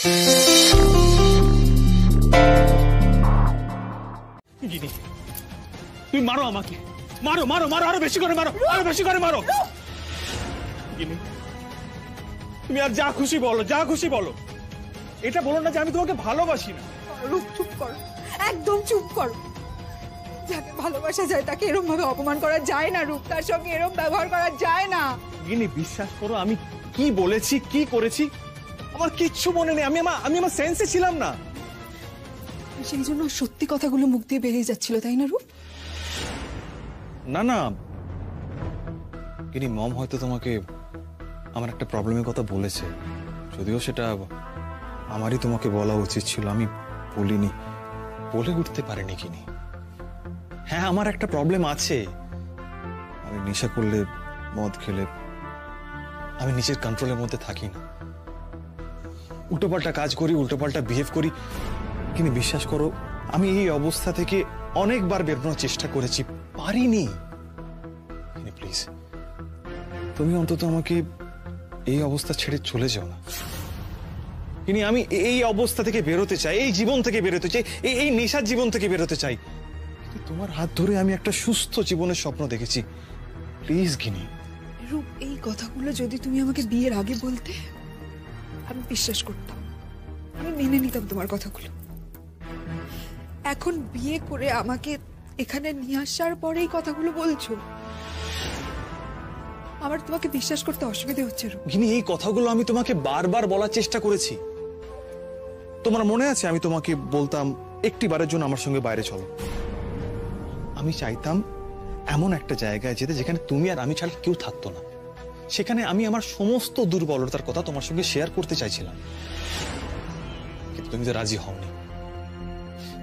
তুমি মারো আমাকে, মারো মারো মারো, আরো বেশি করে মারো, আরো বেশি করে মারো। তুমি আর যা খুশি বলো, যা খুশি বলো, এটা বলো না যে আমি তোমাকে ভালোবাসি না। রূপ চুপ করো, একদম চুপ করো। যাকে ভালোবাসা যায় তাকে এরকম ভাবে অপমান করা যায় না রূপ, তার সঙ্গে এরকম ব্যবহার করা যায় না। গিনি বিশ্বাস করো, আমি কি বলেছি কি করেছি আমার কিচ্ছু মনে নেই। আমি আমার সেন্সে ছিলাম না। সেই জন্য সত্যি কথাগুলো মুখ দিয়ে বেরিয়ে যাচ্ছিল, তাই না রূপ? না না গিনি, মম হয়তো তোমাকে আমার একটা প্রবলেমের কথা বলেছে, যদিও সেটা আমারই তোমাকে বলা উচিত ছিল, আমি বলিনি, বলে উঠতে পারিনি গিনি। হ্যাঁ আমার একটা প্রবলেম আছে, আমি নেশা করলে, মদ খেলে আমি নিজের কন্ট্রোলের মধ্যে থাকি না, উল্টোপাল্টা কাজ করি, উল্টোপাল্টা বিহেভ করি। কিন্তু বিশ্বাস করো আমি এই অবস্থা থেকে অনেকবার বেরোনোর চেষ্টা করেছি, পারিনি। প্লিজ তুমি অন্তত আমাকে এই অবস্থা ছেড়ে চলে যাও না। কিন্তু আমি এই অবস্থা থেকে বেরোতে চাই, এই জীবন থেকে বেরোতে চাই, এই নেশার জীবন থেকে বেরোতে চাই। কিন্তু তোমার হাত ধরে আমি একটা সুস্থ জীবনের স্বপ্ন দেখেছি। প্লিজ গিনি। রূপ, এই কথাগুলো যদি তুমি আমাকে বিয়ের আগে বলতে আমি বিশ্বাস করতাম, আমি মেনে নিতাম তোমার কথাগুলো। এখন বিয়ে করে আমাকে এখানে নিয়ে আসার পরে এই কথাগুলো বলছো, আমার তোমাকে বিশ্বাস করতে অসুবিধা হচ্ছে রূপ। গিনি এই কথাগুলো আমি তোমাকে বারবার বলার চেষ্টা করেছি। তোমার মনে আছে আমি তোমাকে বলতাম একটিবারের জন্য আমার সঙ্গে বাইরে চলো। আমি চাইতাম এমন একটা জায়গায় যেতে যেখানে তুমি আর আমি ছাড়া কেউ থাকতো না, সেখানে আমি আমার সমস্ত দুর্বলতার কথা তোমার সঙ্গে শেয়ার করতে চাইছিলাম, কিন্তু তুমি তো রাজি হওনি।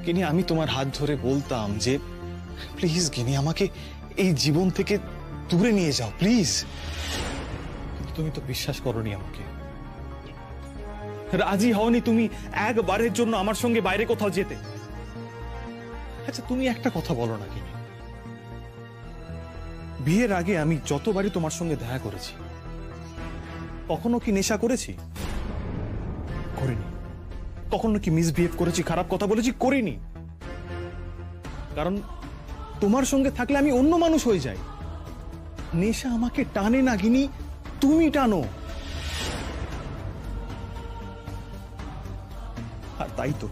গিনি আমি তোমার হাত ধরে বলতাম যে প্লিজ গিনি আমাকে এই জীবন থেকে দূরে নিয়ে যাও প্লিজ। তুমি তো বিশ্বাস করোনি আমাকে, রাজি হওনি তুমি একবারের জন্য আমার সঙ্গে বাইরে কোথাও যেতে। আচ্ছা তুমি একটা কথা বলো না গিনি, বিয়ের আগে আমি যতবারই তোমার সঙ্গে দেখা করেছি কখনো কি নেশা করেছি? করিনি। কখনো কি মিসবিহেভ করেছি, খারাপ কথা বলেছি? করিনি। কারণ তোমার সঙ্গে থাকলে আমি অন্য মানুষ হয়ে যাই। নেশা আমাকে টানে না গিনি, তুমি টানো। আর তাই তো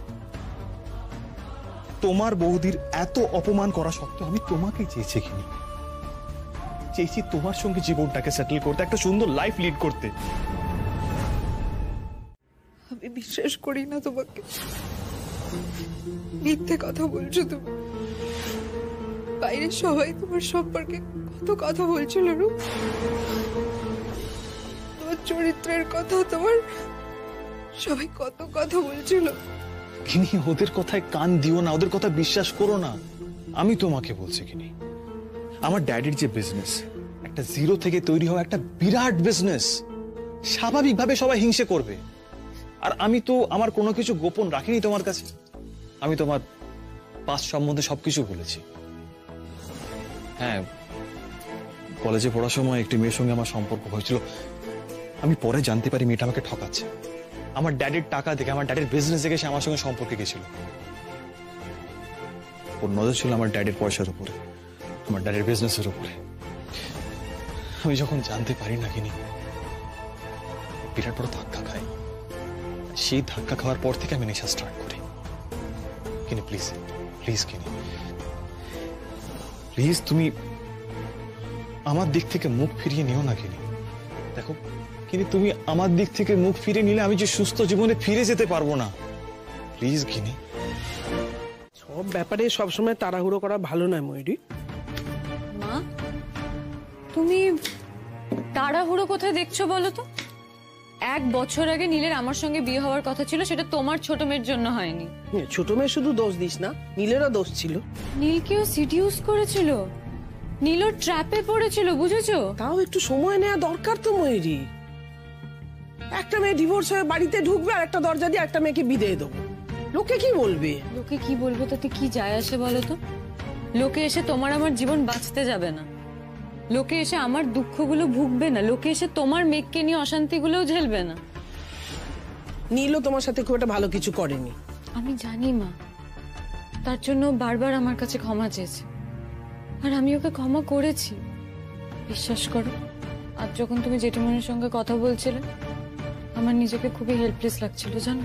তোমার বৌদির এত অপমান করা সত্ত্বেও আমি তোমাকে চেয়েছি গিনি, চেয়েছি তোমার সঙ্গে জীবনটাকে সেটেল করতে, একটা সুন্দর লাইফ লিড করতে। আমি বিশ্বাস করি না তোমাকে, মিথ্যে কথা বলছো তুমি। বাইরে সবাই তোমার সম্পর্কে কত কথা বলছিল রূপ, তোমার চরিত্রের কথা, তোমার সবাই কত কথা বলছিল। কিনি ওদের কথায় কান দিও না, ওদের কথা বিশ্বাস করো না। আমি তোমাকে বলছি কিনি, আমার ড্যাডির যে বিজনেস, একটা জিরো থেকে তৈরি হওয়া একটা বিরাট বিজনেস, স্বাভাবিকভাবে সবাই হিংসে করবে। আর আমি তো আমার কোনো কিছু গোপন রাখিনি তোমার কাছে, আমি তোমার পাস্ট সম্বন্ধে সবকিছু বলেছি। হ্যাঁ, কলেজে পড়ার সময় একটি মেয়ের সঙ্গে আমার সম্পর্ক হয়েছিল, আমি পরে জানতে পারি মেয়েটা আমাকে ঠকাচ্ছে। আমার ড্যাডির টাকা দেখে, আমার ড্যাডির বিজনেস দেখে সে আমার সঙ্গে সম্পর্কে গেছিল। ওর নজর ছিল আমার ড্যাডির পয়সার উপরে, আমার ড্যাডির বিজনেসের উপরে। আমি যখন জানতে পারি না কিনি, বিরাট বড় ধাক্কা খাই। সেই ধাক্কা খাওয়ার পর থেকে আমি নেশা স্টার্ট করি। কিনি প্লিজ, প্লিজ কিনি, প্লিজ তুমি আমার দিক থেকে মুখ ফিরিয়ে নিও না কিনি। দেখো কিন্তু তুমি আমার দিক থেকে মুখ ফিরিয়ে নিলে আমি যে সুস্থ জীবনে ফিরে যেতে পারবো না। প্লিজ কিনি। সব ব্যাপারে সবসময় তাড়াহুড়ো করা ভালো নয় ময়ূরী। মা, তুমি তাড়াহুড়ো কোথায় দেখছো বলো তো? 1 বছর আগে নীলের আমার সঙ্গে বিয়ে হওয়ার কথা ছিল, সেটা তোমার ছোট মেয়ের জন্য হয়নি। ছোট মেয়ে শুধু দোষ দিস না, নীলেরও দোষ ছিল। নীলকেও সিডিউস করেছিল, নীলও ট্র্যাপে পড়েছিল, বুঝেছো? তাও একটু সময় নেওয়া দরকার তো ময়ূরী। একটা মেয়ে ডিভোর্স হয়ে বাড়িতে ঢুকবে আর একটা দরজা দিয়ে একটা মেয়েকে বিদায় দেবো, লোকে কি বলবে? লোকে কি বলবে তাতে কি যায় আসে বলো তো? লোকে এসে তোমার আমার জীবন বাঁচতে যাবে না, লোকে এসে আমার দুঃখগুলো ভুগবে না, লোকে এসে তোমার মেয়েকে নিয়ে অশান্তিগুলোও ঝেলবে না। নীলও তোমার সাথে খুব একটা ভালো কিছু করেনি। আমি জানি মা, তার জন্য বারবার আমার কাছে ক্ষমা চেয়েছে, আর আমি ওকে ক্ষমা করেছি। বিশ্বাস করো, আজ যখন তুমি জেঠিমনির সঙ্গে কথা বলছিলে, আমার নিজেকে খুবই হেল্পলেস লাগছিল জানো।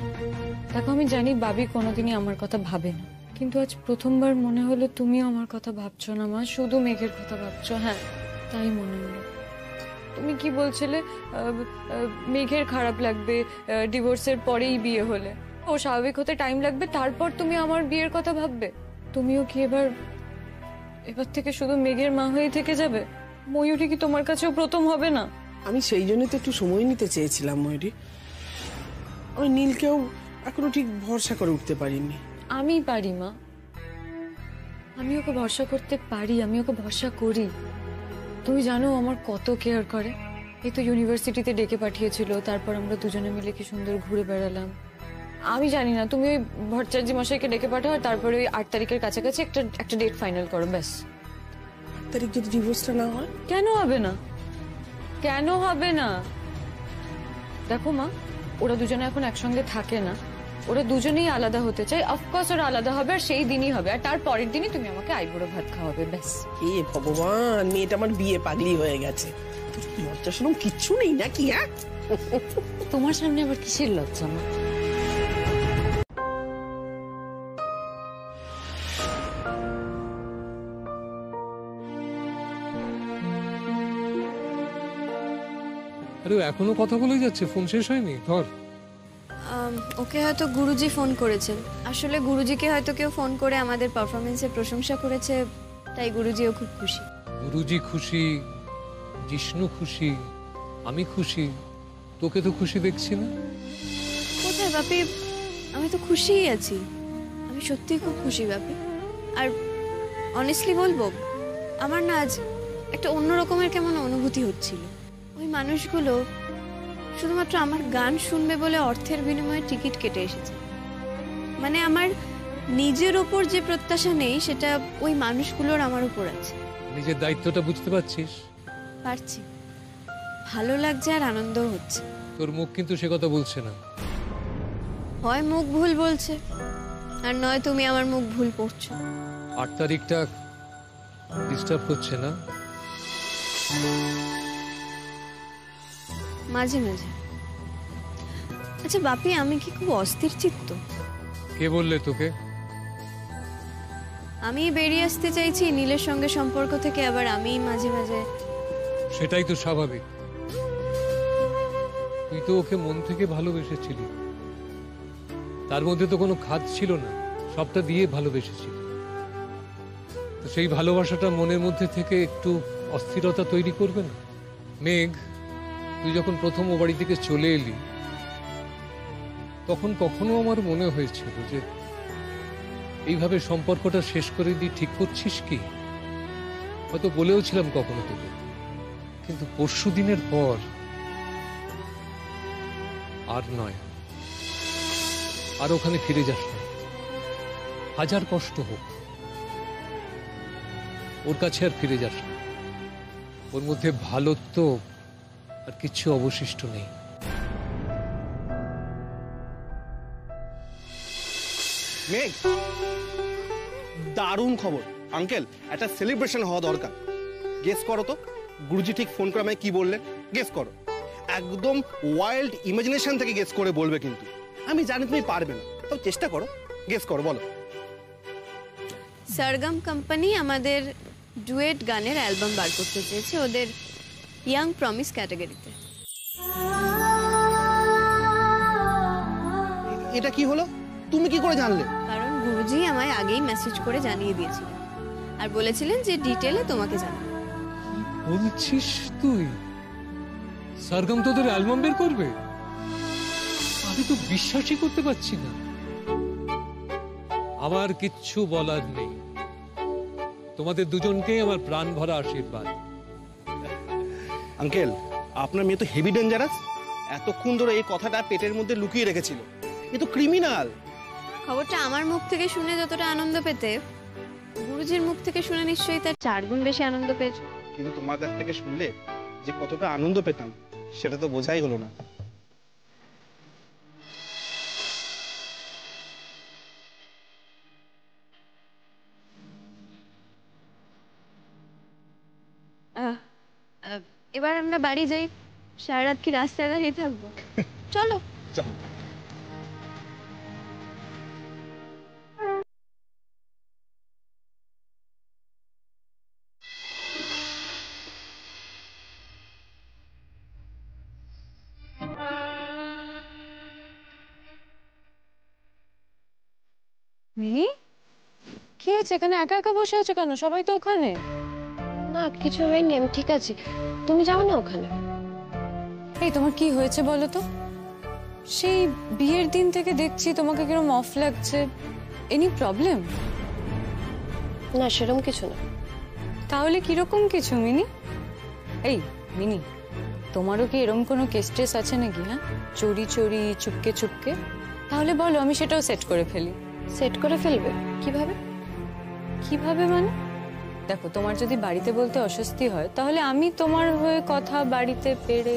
দেখো, আমি জানি বাবি কোনোদিনই আমার কথা ভাবে না, কিন্তু আজ প্রথমবার মনে হলো তুমিও আমার কথা ভাবছো না মা, শুধু মেঘের কথা ভাবছো। হ্যাঁ, তাই মনে হলো। তুমি কি বলছিলে মেঘের খারাপ লাগবে ডিভোর্সের পরেই বিয়ে হলে, ও স্বাভাবিক হতে টাইম লাগবে, তারপর তুমি আমার বিয়ের কথা ভাববে। তুমিও কি এবার থেকে শুধু মেঘের মা হয়েই থেকে যাবে? ময়ূরী কি তোমার কাছেও প্রথম হবে না? আমি সেই জন্যই তো একটু সময় নিতে চেয়েছিলাম ময়ূরী। আমি নীলকেও এখনো ঠিক ভরসা করে উঠতে পারিনি। আমি পারি মা, আমি ওকে ভরসা করতে পারি, আমি ওকে ভরসা করি। তুমি জানো আমার কত কেয়ার করে। এই তো ইউনিভার্সিটিতে ডেকে পাঠিয়েছিল, তারপর আমরা দুজনে মিলে কি সুন্দর ঘুরে বেড়ালাম। আমি জানি না, তুমি ওই ভট্টাচার্য মশাইকে ডেকে পাঠাও, আর তারপরে ওই 8 তারিখের কাছাকাছি একটা ডেট ফাইনাল করো, ব্যাস। 8 তারিখ যদি ডিভোর্সটা না হয়? কেন হবে না? কেন হবে না? দেখো মা, ওরা দুজনে এখন একসঙ্গে থাকে না, ওরা দুজনেই আলাদা হতে চায়। অফকোর্স ওরা আলাদা হবে, আর সেই দিনই হবে, আর তার পরের দিনই তুমি আমাকে আইবুড়ো ভাত খাওয়াবে, ব্যাস। এ ভগবান, মেয়েটা আমার বিয়ে পাগলি হয়ে গেছে। লজ্জা শরম কিচ্ছু নেই নাকি? হ্যাঁ, তোমার সামনে আবার কিসের লজ্জা মা? আরে ও এখনো কথা বলে যাচ্ছে, ফোন শেষ হয়নি? ধর। ওকে হয়তো গুরুজি ফোন করেছেন। আসলে গুরুজিকে হয়তো কেউ ফোন করে আমাদের পারফরমেন্সের প্রশংসা করেছে, তাই গুরুজিও খুব খুশি। গুরুজি খুশি, জিষ্ণু খুশি, আমি খুশি, তোকে তো খুশি দেখছি না। কোথায় বাপি, আমি তো খুশিই আছি। আমি সত্যিই খুব খুশি বাপি। আর অনেস্টলি বলবো, আমার না আজ একটা অন্য রকমের কেমন অনুভূতি হচ্ছিল। ওই মানুষগুলো শুধুমাত্র আমার গান শুনবে বলে অর্থের বিনিময়ে টিকিট কেটে এসেছে। মানে আমার নিজের ওপর যে প্রত্যাশা নেই, সেটা ওই মানুষগুলোর আমার উপর আছে। নিজের দায়িত্বটা বুঝতে পারছিস? পারছি, ভালো লাগছে আর আনন্দও হচ্ছে। তোর মুখ কিন্তু সে কথা বলছে না। হয় মুখ ভুল বলছে, আর নয় তুমি আমার মুখ ভুল পড়ছো। 8 তারিখটা ডিস্টার্ব হচ্ছে না? মাঝে মাঝে। আচ্ছা বাপি, আমি কি খুব অস্থির চিত্ত? কে বললে তোকে? আমি বেরিয়ে আসতে চাইছি নীলের সঙ্গে সম্পর্ক থেকে, আবার আমি মাঝে মাঝে। সেটাই তো স্বাভাবিক। তুই তো ওকে মন থেকে ভালোবেসেছিলি, তার মধ্যে তো কোনো খাদ ছিল না, সবটা দিয়ে ভালোবেসেছিলি। তো সেই ভালোবাসাটা মনের মধ্যে থেকে একটু অস্থিরতা তৈরি করবে না? মেঘ, তুই যখন প্রথম ও বাড়ি থেকে চলে এলি, তখন কখনো আমার মনে হয়েছিল যে এইভাবে সম্পর্কটা শেষ করে দিয়ে ঠিক করছিস কি? হয়তো বলেও ছিলাম কখনো তোকে, কিন্তু পরশু দিনের পর আর নয়, আর ওখানে ফিরে যাস না। হাজার কষ্ট হোক, ওর কাছে আর ফিরে যাস না। ওর মধ্যে ভালো তো আর কিছু অবশিষ্ট নেই। মেঘ, দারুণ খবর আঙ্কেল, একটা সেলিব্রেশন হওয়া দরকার। গেস করো তো, গুরুজি ঠিক ফোন করে আমায় কি বললেন? গেস করো। একদম ওয়াইল্ড ইমাজিনেশন থেকে গেস করে বলবে, কিন্তু আমি জানি তুমি পারবে না, তো চেষ্টা করো, গেস করো, বলো। সরগম কোম্পানি আমাদের ডুয়েট গানের অ্যালবাম বার করতে চেয়েছে ওদের ইয়াং প্রমিস ক্যাটাগরিতে। এটা কি হলো? তুমি কি করে জানলে? কারণ গুরুজি আমায় আগেই মেসেজ করে জানিয়ে দিয়েছিলেন, আর বলেছিলেন যে ডিটেলে তোমাকে জানাবো। বলছিস তুই সরগম তোদের অ্যালবাম বের করবে? আমি তো বিশ্বাসই করতে পারছি না। আমার কিচ্ছু বলার নেই, তোমাদের দুজনকেই আমার প্রাণ ভরা আশীর্বাদ। আঙ্কেল, আপনার মেয়ে তো হেভি ডেঞ্জারাস। এতক্ষণ ধরে এই কথাটা পেটের মধ্যে লুকিয়ে রেখেছিল। এ তো ক্রিমিনাল। খবরটা আমার মুখ থেকে শুনে যতটা আনন্দ পেতে, গুরুজির মুখ থেকে শুনে নিশ্চয়ই তার 4 গুণ বেশি আনন্দ পেয়েছো। কিন্তু তোমার কাছ থেকে শুনলে যে কতটা আনন্দ পেতাম, সেটা তো বোঝাই হলো না। এবার আমরা বাড়ি যাই, সারা রাত কি রাস্তায় দাঁড়িয়ে থাকবো? চলো। মিনি, কি হয়েছে? এখানে একা একা বসে আছো কেন? সবাই তো ওখানে। না কিছু হয়নি, আমি ঠিক আছি। তুমি যাও না ওখানে। এই তোমার কি হয়েছে বলো তো? সেই বিয়ের দিন থেকে দেখছি তোমাকে কিরকম অফ লাগছে। Any problem? না সেরকম কিছু না। তাহলে কিরকম কিছু মিনি? এই মিনি, তোমারও কি এরকম কোনো কেস টেস আছে নাকি? হ্যাঁ, চোরি চোরি, চুপকে চুপকে? তাহলে বলো, আমি সেটাও সেট করে ফেলি। সেট করে ফেলবে? কিভাবে? কিভাবে মানে? দেখো, তোমার যদি বাড়িতে বলতে অস্বস্তি হয় তাহলে আমি তোমার হয়ে কথা বাড়িতে পেরে।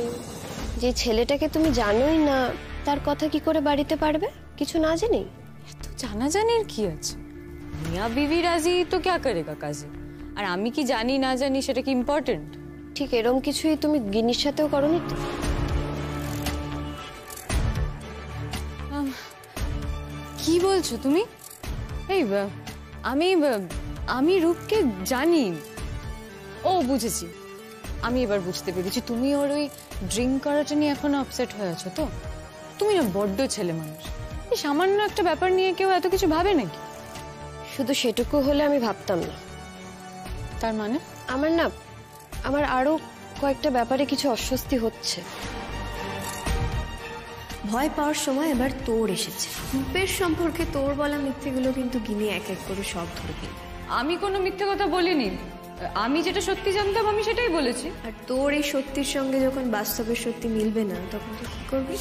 যে ছেলেটাকে তুমি জানোই না তার কথা কি করে বাড়িতে পারবে কিছু না জেনেই? এত জানাজানির কি আছে? মিয়া বিবি রাজি তো ক্যা করেগা কাজে। আর আমি কি জানি না জানি সেটা কি ইম্পর্টেন্ট? ঠিক এরম কিছুই তুমি গিনির সাথেও করোনি তো? কি বলছো তুমি? এই আমি রূপকে জানি। ও বুঝেছি, আমি এবার বুঝতে পেরেছি। তুমি ওর ওই ড্রিঙ্ক করাটা নিয়ে এখনো আপসেট হয়ে আছো তো? তুমি না বড্ড ছেলে মানুষ। এই সামান্য একটা ব্যাপার নিয়ে কেউ এত কিছু ভাবে নাকি? শুধু সেটুকু হলে আমি ভাবতাম না। তার মানে? আমার আরো কয়েকটা ব্যাপারে কিছু অস্বস্তি হচ্ছে। ভয় পাওয়ার সময় এবার তোর এসেছে। রূপের সম্পর্কে তোর বলা মিথ্যেগুলো কিন্তু গিনি এক এক করে সব ধরে ফেলবে। আমি কোনো মিথ্যে কথা বলিনি। আমি যেটা সত্যি জানতাম আমি সেটাই বলেছি। আর তোর এই সত্যির সঙ্গে যখন বাস্তবের সত্যি মিলবে না, তখন তুই কি করবি?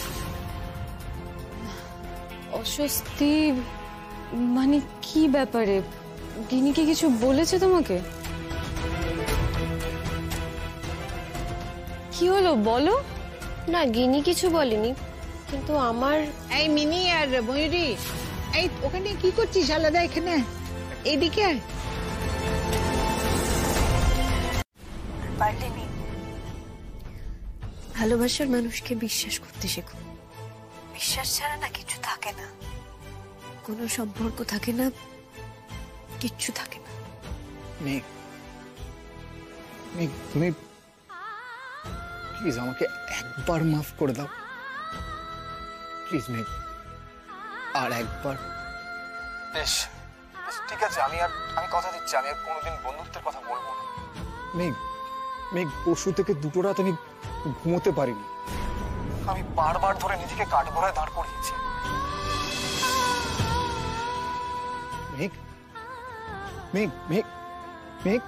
অস্বস্তি মানে কি ব্যাপারে? গিনি কি কিছু বলেছে তোমাকে? কি হলো বলো? না গিনি কিছু বলেনি, কিন্তু আমার এই মিনি আর ময়ূরী, এই ওখানে কি করছিস আলাদা? এখানে এদিকে আয়। ভালোবাসার মানুষকে বিশ্বাস করতে শেখো। বিশ্বাস ছাড়া না কিছু থাকে না, কোনো সম্পর্ক থাকে না, কিচ্ছু থাকে না। মেঘ, মেঘ তুমি প্লিজ আমাকে একবার মাফ করে দাও প্লিজ মেঘ, আর একবার। বেশ বেশ ঠিক আছে, আমি কথা দিচ্ছি আমি আর কোনোদিন বন্ধুত্বের কথা বলবো না। মেঘ, মেঘ পরশু থেকে দুটো রাত আমি ঘুমোতে পারিনি। আমি বারবার ধরে নিজেকে কাঠগড়ায় দাঁড় করিয়েছি। মেঘ, মেঘ, মেঘ, মেঘ,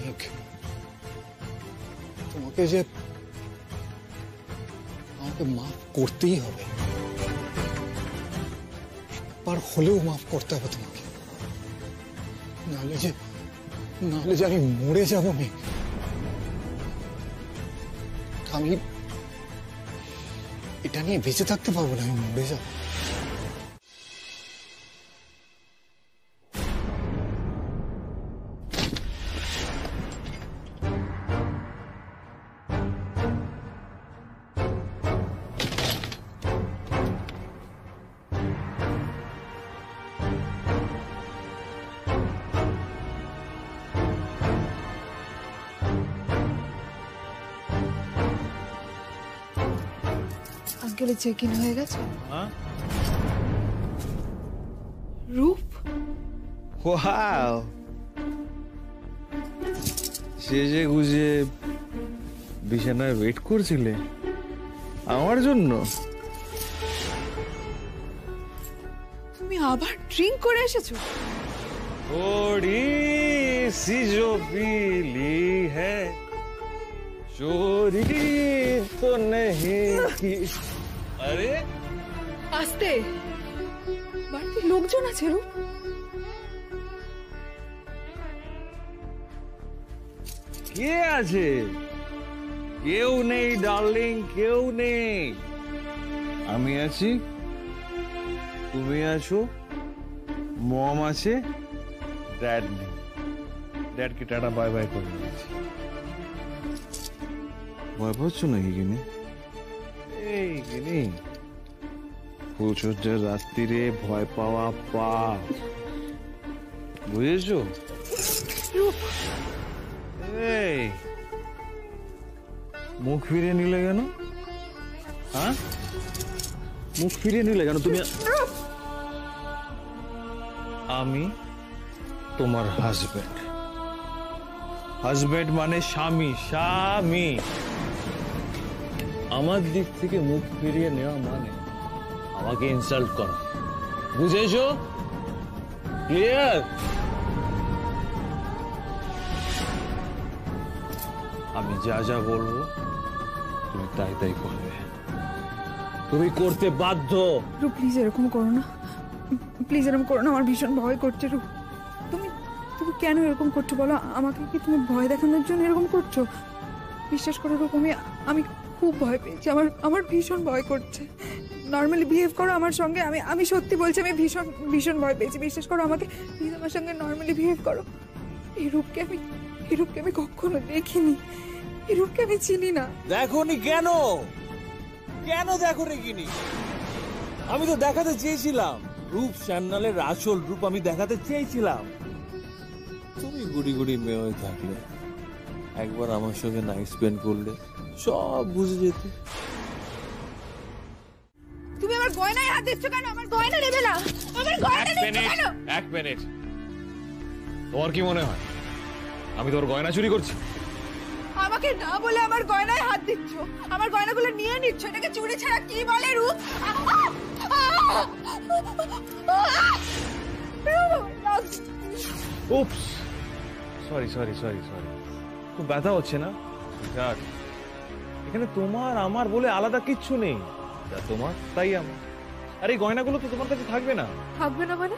মেঘ, তোমাকে যে আমাকে মাফ করতেই হবে। একবার হলেও মাফ করতে হবে তোমাকে, নাহলে যে আমি মরে যাবো মেঘ। আমি এটা নিয়ে বেঁচে থাকতে পারবো না, আমি মরে যাবো। আঙ্কেলের চেক ইন হয়ে গেছে। রূপ, ওয়াও, সেজে গুজে বিছানায় ওয়েট করছিলে আমার জন্য? তুমি আবার ড্রিঙ্ক করে এসেছো? थोड़ी सी जो पीली है चोरी तो नहीं की। अरे আস্তে, বাড়িতে লোকজন আছে রূপ। কে আছে? কেউ নেই ডার্লিং, কেউ নেই। আমি আছি, তুমি আছো, মম আছে, ড্যাড নেই। ড্যাডকে টাটা বাই বাই করে দিয়েছি। ভয় পাচ্ছ নাকি কিনি? এই কিনি, ফুলসজ্জার রাত্রিরে ভয় পাওয়া পাপ, বুঝেছো? এই মুখ ফিরিয়ে নিলে কেন? হ্যাঁ, মুখ ফিরিয়ে নিলে কেন তুমি? আমি তোমার হাজবেন্ড। হাজবেন্ড মানে স্বামী, স্বামী। আমার দিক থেকে মুখ ফিরিয়ে নেওয়া মানে আমাকে ইনসাল্ট করা, বুঝেছো? ক্লিয়ার? আমি যা যা বলবো তুমি তাই তাই করবে, তুমি করতে বাধ্য। রূপ প্লিজ এরকম করো না, প্লিজ এরকম করো না, আমার ভীষণ ভয় করছে। রূপ তুমি তুমি কেন এরকম করছো বলো? আমাকে কি তুমি ভয় দেখানোর জন্য এরকম করছো? বিশ্বাস করো রূপ, আমি খুব ভয় পেয়েছি, আমার ভীষণ ভয় করছে। নর্মালি বিহেভ করো আমার সঙ্গে, আমি সত্যি বলছি, আমি ভীষণ ভীষণ ভয় পেয়েছি। বিশ্বাস করো আমাকে, প্লিজ আমার সঙ্গে নর্মালি বিহেভ করো। এই রূপকে আমি কখনো দেখিনি, এই রূপকে আমি চিনি না। দেখোনি কেন? কেন দেখোনি কিনি? আমি তো দেখাতে চেয়েছিলাম রূপ শ্যামলালের আসল রূপ, আমি দেখাতে চেয়েছিলাম। তুমি গুড়ি গুড়ি মেয়ে হয়ে থাকলে, একবার আমার সঙ্গে নাইট স্পেন্ড করলে সব বুঝে যেত। তুমি আমার গয়নায় হাত দিচ্ছ কেন? আমার গয়না নেবে না, আমার গয়না দিচ্ছ কেন? এক মিনিট, তোমার কি মনে হয় আমি তোর গয়না চুরি করছি? আমাকে না বলে আমার গয়নায় হাত দিচ্ছ, আমার গয়নাগুলো নিয়ে নিচ্ছ, এটাকে চুরি ছাড়া কি বলে রূপ? উপস, সরি সরি সরি সরি, খুব ব্যথা হচ্ছে না? এখানে তোমার আমার বলে আলাদা কিচ্ছু নেই, যা তোমার তাই আমার। আর এই গয়নাগুলো তো তোমার কাছে থাকবে না। থাকবে না মানে?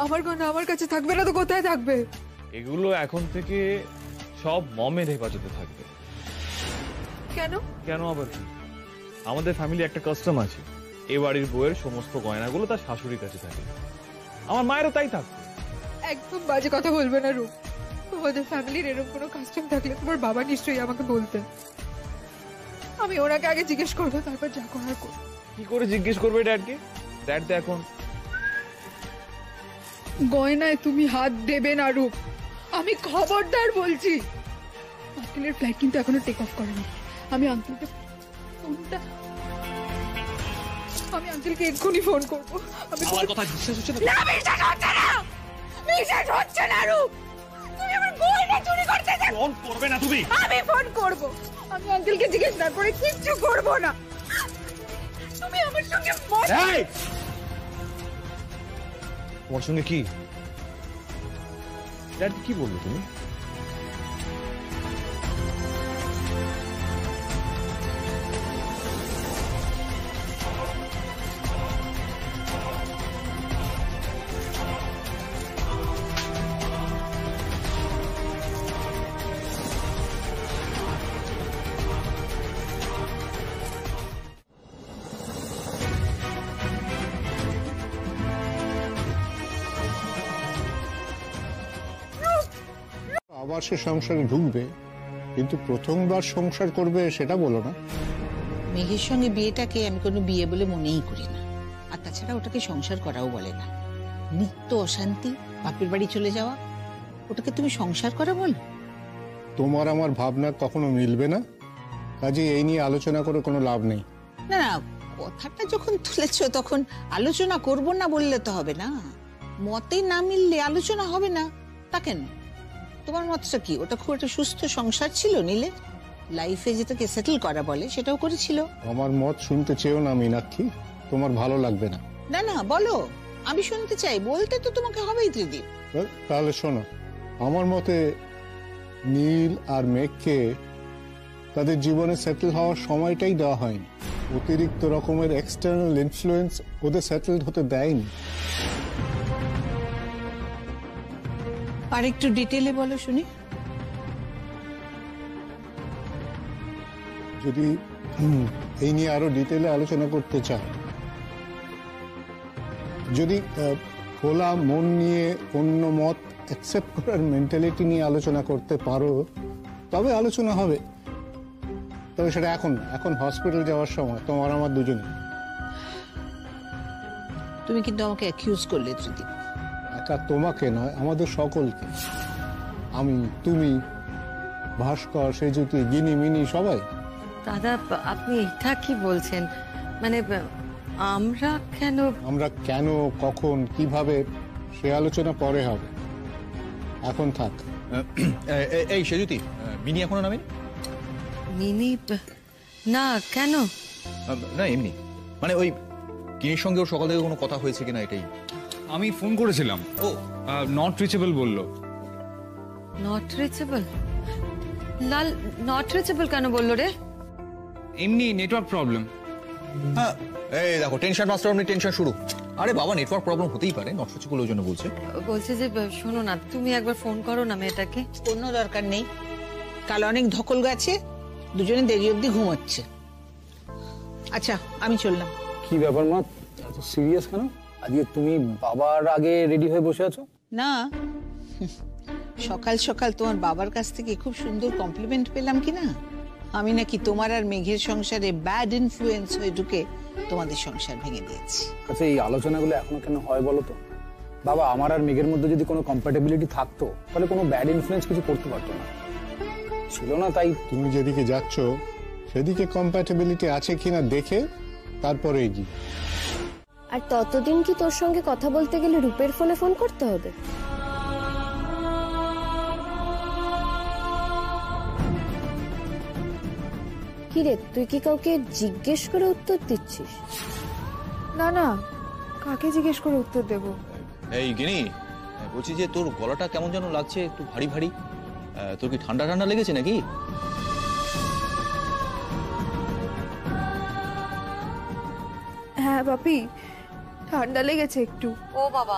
আমার গয়না আমার কাছে থাকবে না তো কোথায় থাকবে? এগুলো এখন থেকে সব মমের হেফাজতে থাকবে। কেন? কেন আবার কি? আমাদের ফ্যামিলি একটা কাস্টম আছে, এ বাড়ির বউয়ের সমস্ত গয়নাগুলো তার শাশুড়ির কাছে থাকে। আমার মায়েরও তাই থাকতো। একদম বাজে কথা বলবে না রূপ। তোমাদের ফ্যামিলির এরকম কোনো কাস্টম থাকলে তোমার বাবা নিশ্চয়ই আমাকে বলতেন। আমি ওনাকে আগে জিজ্ঞেস করবো, তারপর যা করার করবো। কি করে জিজ্ঞেস করবে ড্যাডকে? ড্যাড তো এখন গয়নায় তুমি হাত দেবে না রূপ, আমি খবরদার বলছি। আঙ্কেলের ফ্লাইট কিন্তু এখনো টেক অফ করেনি। আমি আঙ্কেলকে এক্ষুনি ফোন করবো। আমার কথা বিশ্বাস হচ্ছে না? না, বিশ্বাস হচ্ছে না, বিশ্বাস হচ্ছে না রূপ। তুমি আমার গয়না চুরি করতে চাও। ফোন করবে না তুমি? আমি ফোন করবো। আমি আঙ্কেলকে জিজ্ঞেস না করে কিচ্ছু করবো না। তুমি আমার সঙ্গে তোমার সঙ্গে কি? ড্যাড কি বললো তুমি? আবার সে সংসারে ঢুকবে, কিন্তু প্রথমবার সংসার করবে সেটা বলো না। মেঘের সঙ্গে বিয়েটাকে আমি কোনো বিয়ে বলে মনেই করি না। আর তাছাড়া ওটাকে সংসার করাও বলে না। নিত্য অশান্তি, বাপের বাড়ি চলে যাওয়া, ওটাকে তুমি সংসার করা বলো? তোমার আমার ভাবনা কখনো মিলবে না, কাজে এই নিয়ে আলোচনা করে কোনো লাভ নেই। না না, কথাটা যখন তুলেছো তখন আলোচনা করব না বললে তো হবে না। মতে না মিললে আলোচনা হবে না, তা কেন? তোমার মতটা কি? ওটা খুব একটা সুস্থ সংসার ছিল নীলে, লাইফে যেটাকে সেটেল করা বলে সেটাও করেছিল। আমার মত শুনতে চেয়েও না মীনাক্ষী, তোমার ভালো লাগবে না। না না, বলো, আমি শুনতে চাই, বলতে তো তোমাকে হবেই ত্রিদীপ। তাহলে শোনো, আমার মতে নীল আর মেঘকে তাদের জীবনে সেটেল হওয়ার সময়টাই দেওয়া হয়নি। অতিরিক্ত রকমের এক্সটার্নাল ইনফ্লুয়েন্স ওদের সেটেলড হতে দেয়নি। আর একটু ডিটেলে বলো শুনি। যদি এই নিয়ে আরো ডিটেলে আলোচনা করতে চায়। যদি খোলা মন নিয়ে অন্য মত অ্যাকসেপ্ট করার মেন্টালিটি নিয়ে আলোচনা করতে পারো তবে আলোচনা হবে। তবে সেটা এখন হসপিটাল যাওয়ার সময় তোমার আমার দুজনে। তুমি কিন্তু আমাকে অ্যাকিউজ করলে ত্রিদীপ। একা তোমাকে নয়, আমাদের সকলকে। আমি, তুমি, ভাস্কর, সেজুতি, গিনি, মিনি সবাই। দাদা আপনি এটা কি বলছেন? মানে আমরা কেন, কখন, কিভাবে সে আলোচনা পরে হবে। এখন থাক। এই সেজুতি, মিনি এখনো নামেনি? মিনি না, কেন? না এমনি, মানে ওই কিনির সঙ্গে ওর সকাল থেকে কোনো কথা হয়েছে কিনা এটাই। আমি ফোন করেছিলাম, ও নট রিচেবল বললো। Not reachable? Lal not reachable কেন বললো রে? এমনি নেটওয়ার্ক প্রবলেম। হ্যাঁ এই দেখো, টেনশন মাস্টার, আপনি টেনশন শুরু। আরে বাবা, নেটওয়ার্ক প্রবলেম হতেই পারে, নট রিচেবল ওই জন্য বলছে যে শোনো না, তুমি একবার ফোন করো না মেয়েটাকে। কোনো দরকার নেই, কাল অনেক ধকল গেছে, দুজনে দেরি অবধি ঘুমাচ্ছে। আচ্ছা আমি চললাম। কি ব্যাপার মা, এত সিরিয়াস কেন? আজকে তুমি বাবার আগে রেডি হয়ে বসে আছো? না, সকাল সকাল তোমার বাবার কাছ থেকে খুব সুন্দর কমপ্লিমেন্ট পেলাম কি না, আমি নাকি তোমার আর মেঘের সংসারে ব্যাড ইনফ্লুয়েন্স হয়ে ঢুকে তোমাদের সংসার ভেঙে দিয়েছি। আচ্ছা এই আলোচনাগুলো এখনো কেন হয় বলো তো? বাবা আমার আর মেঘের মধ্যে যদি কোনো কম্প্যাটেবিলিটি থাকতো তাহলে কোনো ব্যাড ইনফ্লুয়েন্স কিছু করতে পারতো না, ছিল না। তাই তুমি যেদিকে যাচ্ছ সেদিকে কম্প্যাটেবিলিটি আছে কিনা দেখে তারপরে এগিয়ে। আর ততদিন কি তোর সঙ্গে কথা বলতে গেলে রূপের ফোনে ফোন করতে হবে? কিরে, তুই কি কাউকে জিজ্ঞেস করে উত্তর দিচ্ছিস? না না, কাকে জিজ্ঞেস করে উত্তর দেব? এই গিনি, বলছি যে তোর গলাটা কেমন যেন লাগছে, একটু ভারী ভারী। তোর কি ঠান্ডা ঠান্ডা লেগেছে নাকি? হ্যাঁ বাপি, ঠান্ডা লেগেছে একটু। ও বাবা,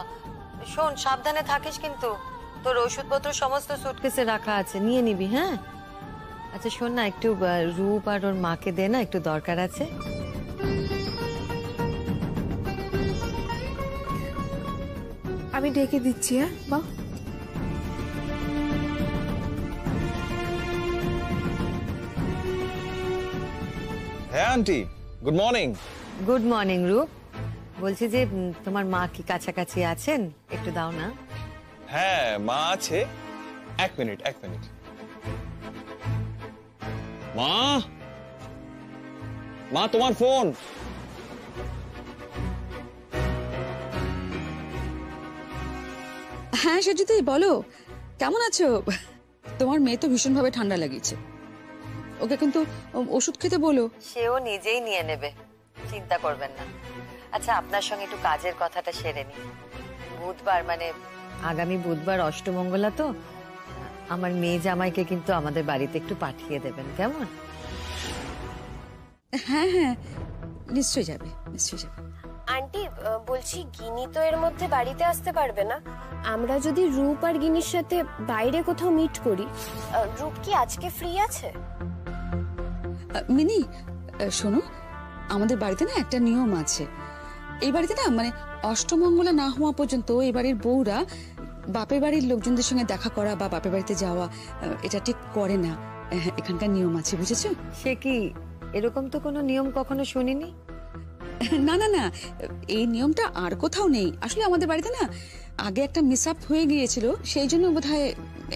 শোন সাবধানে থাকিস কিন্তু, তোর ওষুধপত্র সমস্ত সুটকেসে রাখা আছে, নিয়ে নিবি। হ্যাঁ আচ্ছা শোন না, একটু রূপ আর ওর মাকে দে না, একটু দরকার আছে। আমি ডেকে দিচ্ছি। হ্যাঁ মা। হ্যাঁ aunty, good morning. Good morning রূপ। বলছি যে তোমার মা কি কাছাকাছি আছেন? একটু দাও না। হ্যাঁ মা আছে, এক মিনিট। মা তোমার ফোন। হ্যাঁ সেজুতি, বলো কেমন আছো? তোমার মেয়ে তো ভীষণভাবে ঠান্ডা লাগিয়েছে, ওকে কিন্তু ওষুধ খেতে বলো। সেও নিজেই নিয়ে নেবে, চিন্তা করবেন না। আচ্ছা আপনার সঙ্গে একটু কাজের কথাটা সেরে নি। বুধবার মানে আগামী বুধবার অষ্টমঙ্গলা তো, আমার মেয়ে জামাইকে কিন্তু আমাদের বাড়িতে একটু পাঠিয়ে দেবেন, কেমন? হ্যাঁ হ্যাঁ নিশ্চয়ই যাবে, নিশ্চয়ই যাবে। আন্টি বলছি, গিনি তো এর মধ্যে বাড়িতে আসতে পারবে না। আমরা যদি রূপ আর গিনির সাথে বাইরে কোথাও মিট করি, রূপ কি আজকে ফ্রি আছে? মিনি শোনো, আমাদের বাড়িতে না একটা নিয়ম আছে। এই বাড়িতে না মানে অষ্টমঙ্গলা না হওয়া পর্যন্ত এই বাড়ির বউরা বাপের বাড়ির লোকজনদের সঙ্গে দেখা করা বা বাপের বাড়িতে যাওয়া এটা ঠিক করে না। এখানকার নিয়ম আছে, বুঝেছো? সে কি, এরকম তো কোনো নিয়ম কখনো শুনিনি। না না না, এই নিয়মটা আর কোথাও নেই। আসলে আমাদের বাড়িতে না আগে একটা মিস আপ হয়ে গিয়েছিল, সেই জন্য বোধহয়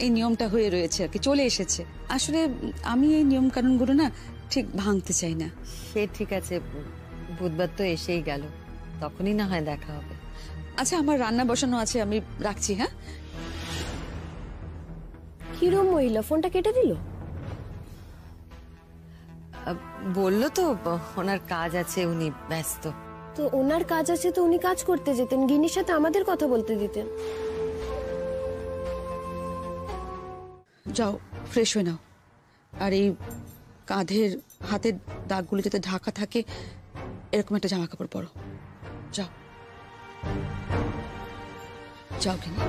এই নিয়মটা হয়ে রয়েছে আর কি, চলে এসেছে। আসলে আমি এই নিয়ম কানুনগুলো না ঠিক ভাঙতে চাই না। সে ঠিক আছে, বুধবার তো এসেই গেল, তখনই না হয় দেখা হবে। আচ্ছা আমার রান্না বসানো আছে, আমি রাখছি। হ্যাঁ। কিরম মহিলা, ফোনটা কেটে দিল? বললো তো ওনার কাজ আছে, উনি ব্যস্ত। তো ওনার কাজ আছে তো উনি কাজ করতে যেতেন, গিনির সাথে আমাদের কথা বলতে দিতেন। যাও ফ্রেশ হয়ে নাও, আর এই কাঁধের হাতের দাগগুলো যাতে ঢাকা থাকে এরকম একটা জামা কাপড় পরো। যাও যাও। কিনা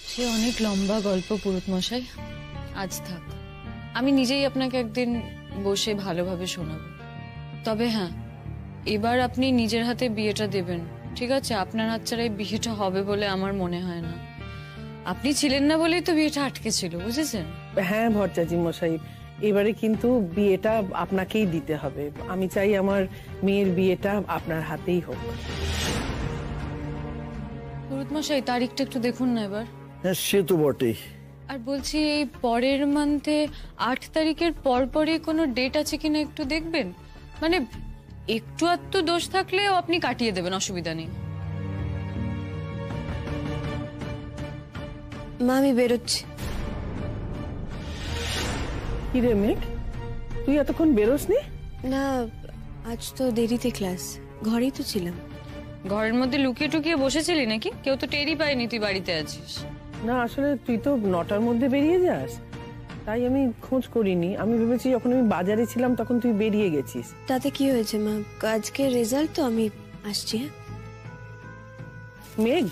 সে অনেক লম্বা গল্প পুরোহিত মশাই, আজ থাক। আমি নিজেই আপনাকে একদিন বসে ভালোভাবে শোনাবো। তবে হ্যাঁ, এবার আপনি নিজের হাতে বিয়েটা দেবেন, ঠিক আছে? আপনার হাত ছাড়া এই বিয়েটা হবে বলে আমার মনে হয় না। আপনি ছিলেন না বলেই তো বিয়েটা আটকে ছিল, বুঝেছেন? হ্যাঁ ভট্টাচার্য মশাই, এবারে কিন্তু বিয়েটা আপনাকেই দিতে হবে। আমি চাই আমার মেয়ের বিয়েটা আপনার হাতেই হোক। পুরোহিত মশাই, তারিখটা একটু দেখুন না এবার। হ্যাঁ সে তো বটেই। আর বলছি, এই পরের মান্থে 8 তারিখের পরপরই কোনো ডেট আছে কিনা একটু দেখবেন। মানে একটু আধটু দোষ থাকলেও আপনি কাটিয়ে দেবেন, অসুবিধা নেই। মা আমি বেরোচ্ছি। কি রে মেঘ, তুই এতক্ষণ বেরোসনি? না আজ তো দেরিতে ক্লাস, ঘরেই তো ছিলাম। ঘরের মধ্যে লুকিয়ে টুকিয়ে বসেছিলি নাকি? কেউ তো টেরই পায়নি তুই বাড়িতে আছিস। না আসলে তুই তো 9টার মধ্যে বেরিয়ে যাস, তাই আমি খোঁজ করিনি। আমি ভেবেছি যখন আমি বাজারে ছিলাম তখন তুই বেরিয়ে গেছিস। তাতে কি হয়েছে মা, আজকে রেজাল্ট তো, আমি আসছি। হ্যাঁ মেঘ,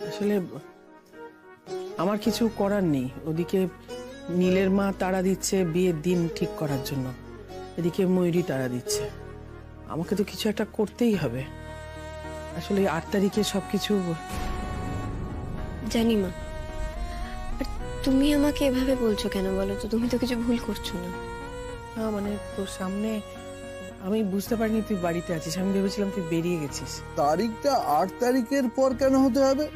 আসলে আমার কিছু করার নেই। ওদিকে নীলের মা তাড়া দিচ্ছে বিয়ের দিন ঠিক করার জন্য, এদিকে ময়ূরী তাড়া দিচ্ছে। আমাকে তো কিছু একটা করতেই হবে। আসলে 8 তারিখে সবকিছু জানি মা, আর তুমি আমাকে এভাবে বলছো কেন বলো তো? তুমি তো কিছু ভুল করছো না। না মানে তোর সামনে আমি বুঝতে পারিনি তুই বাড়িতে আছিস, আমি ভেবেছিলাম তুই বেরিয়ে গেছিস। তারিখটা 8 তারিখের পর কেন হতে হবে?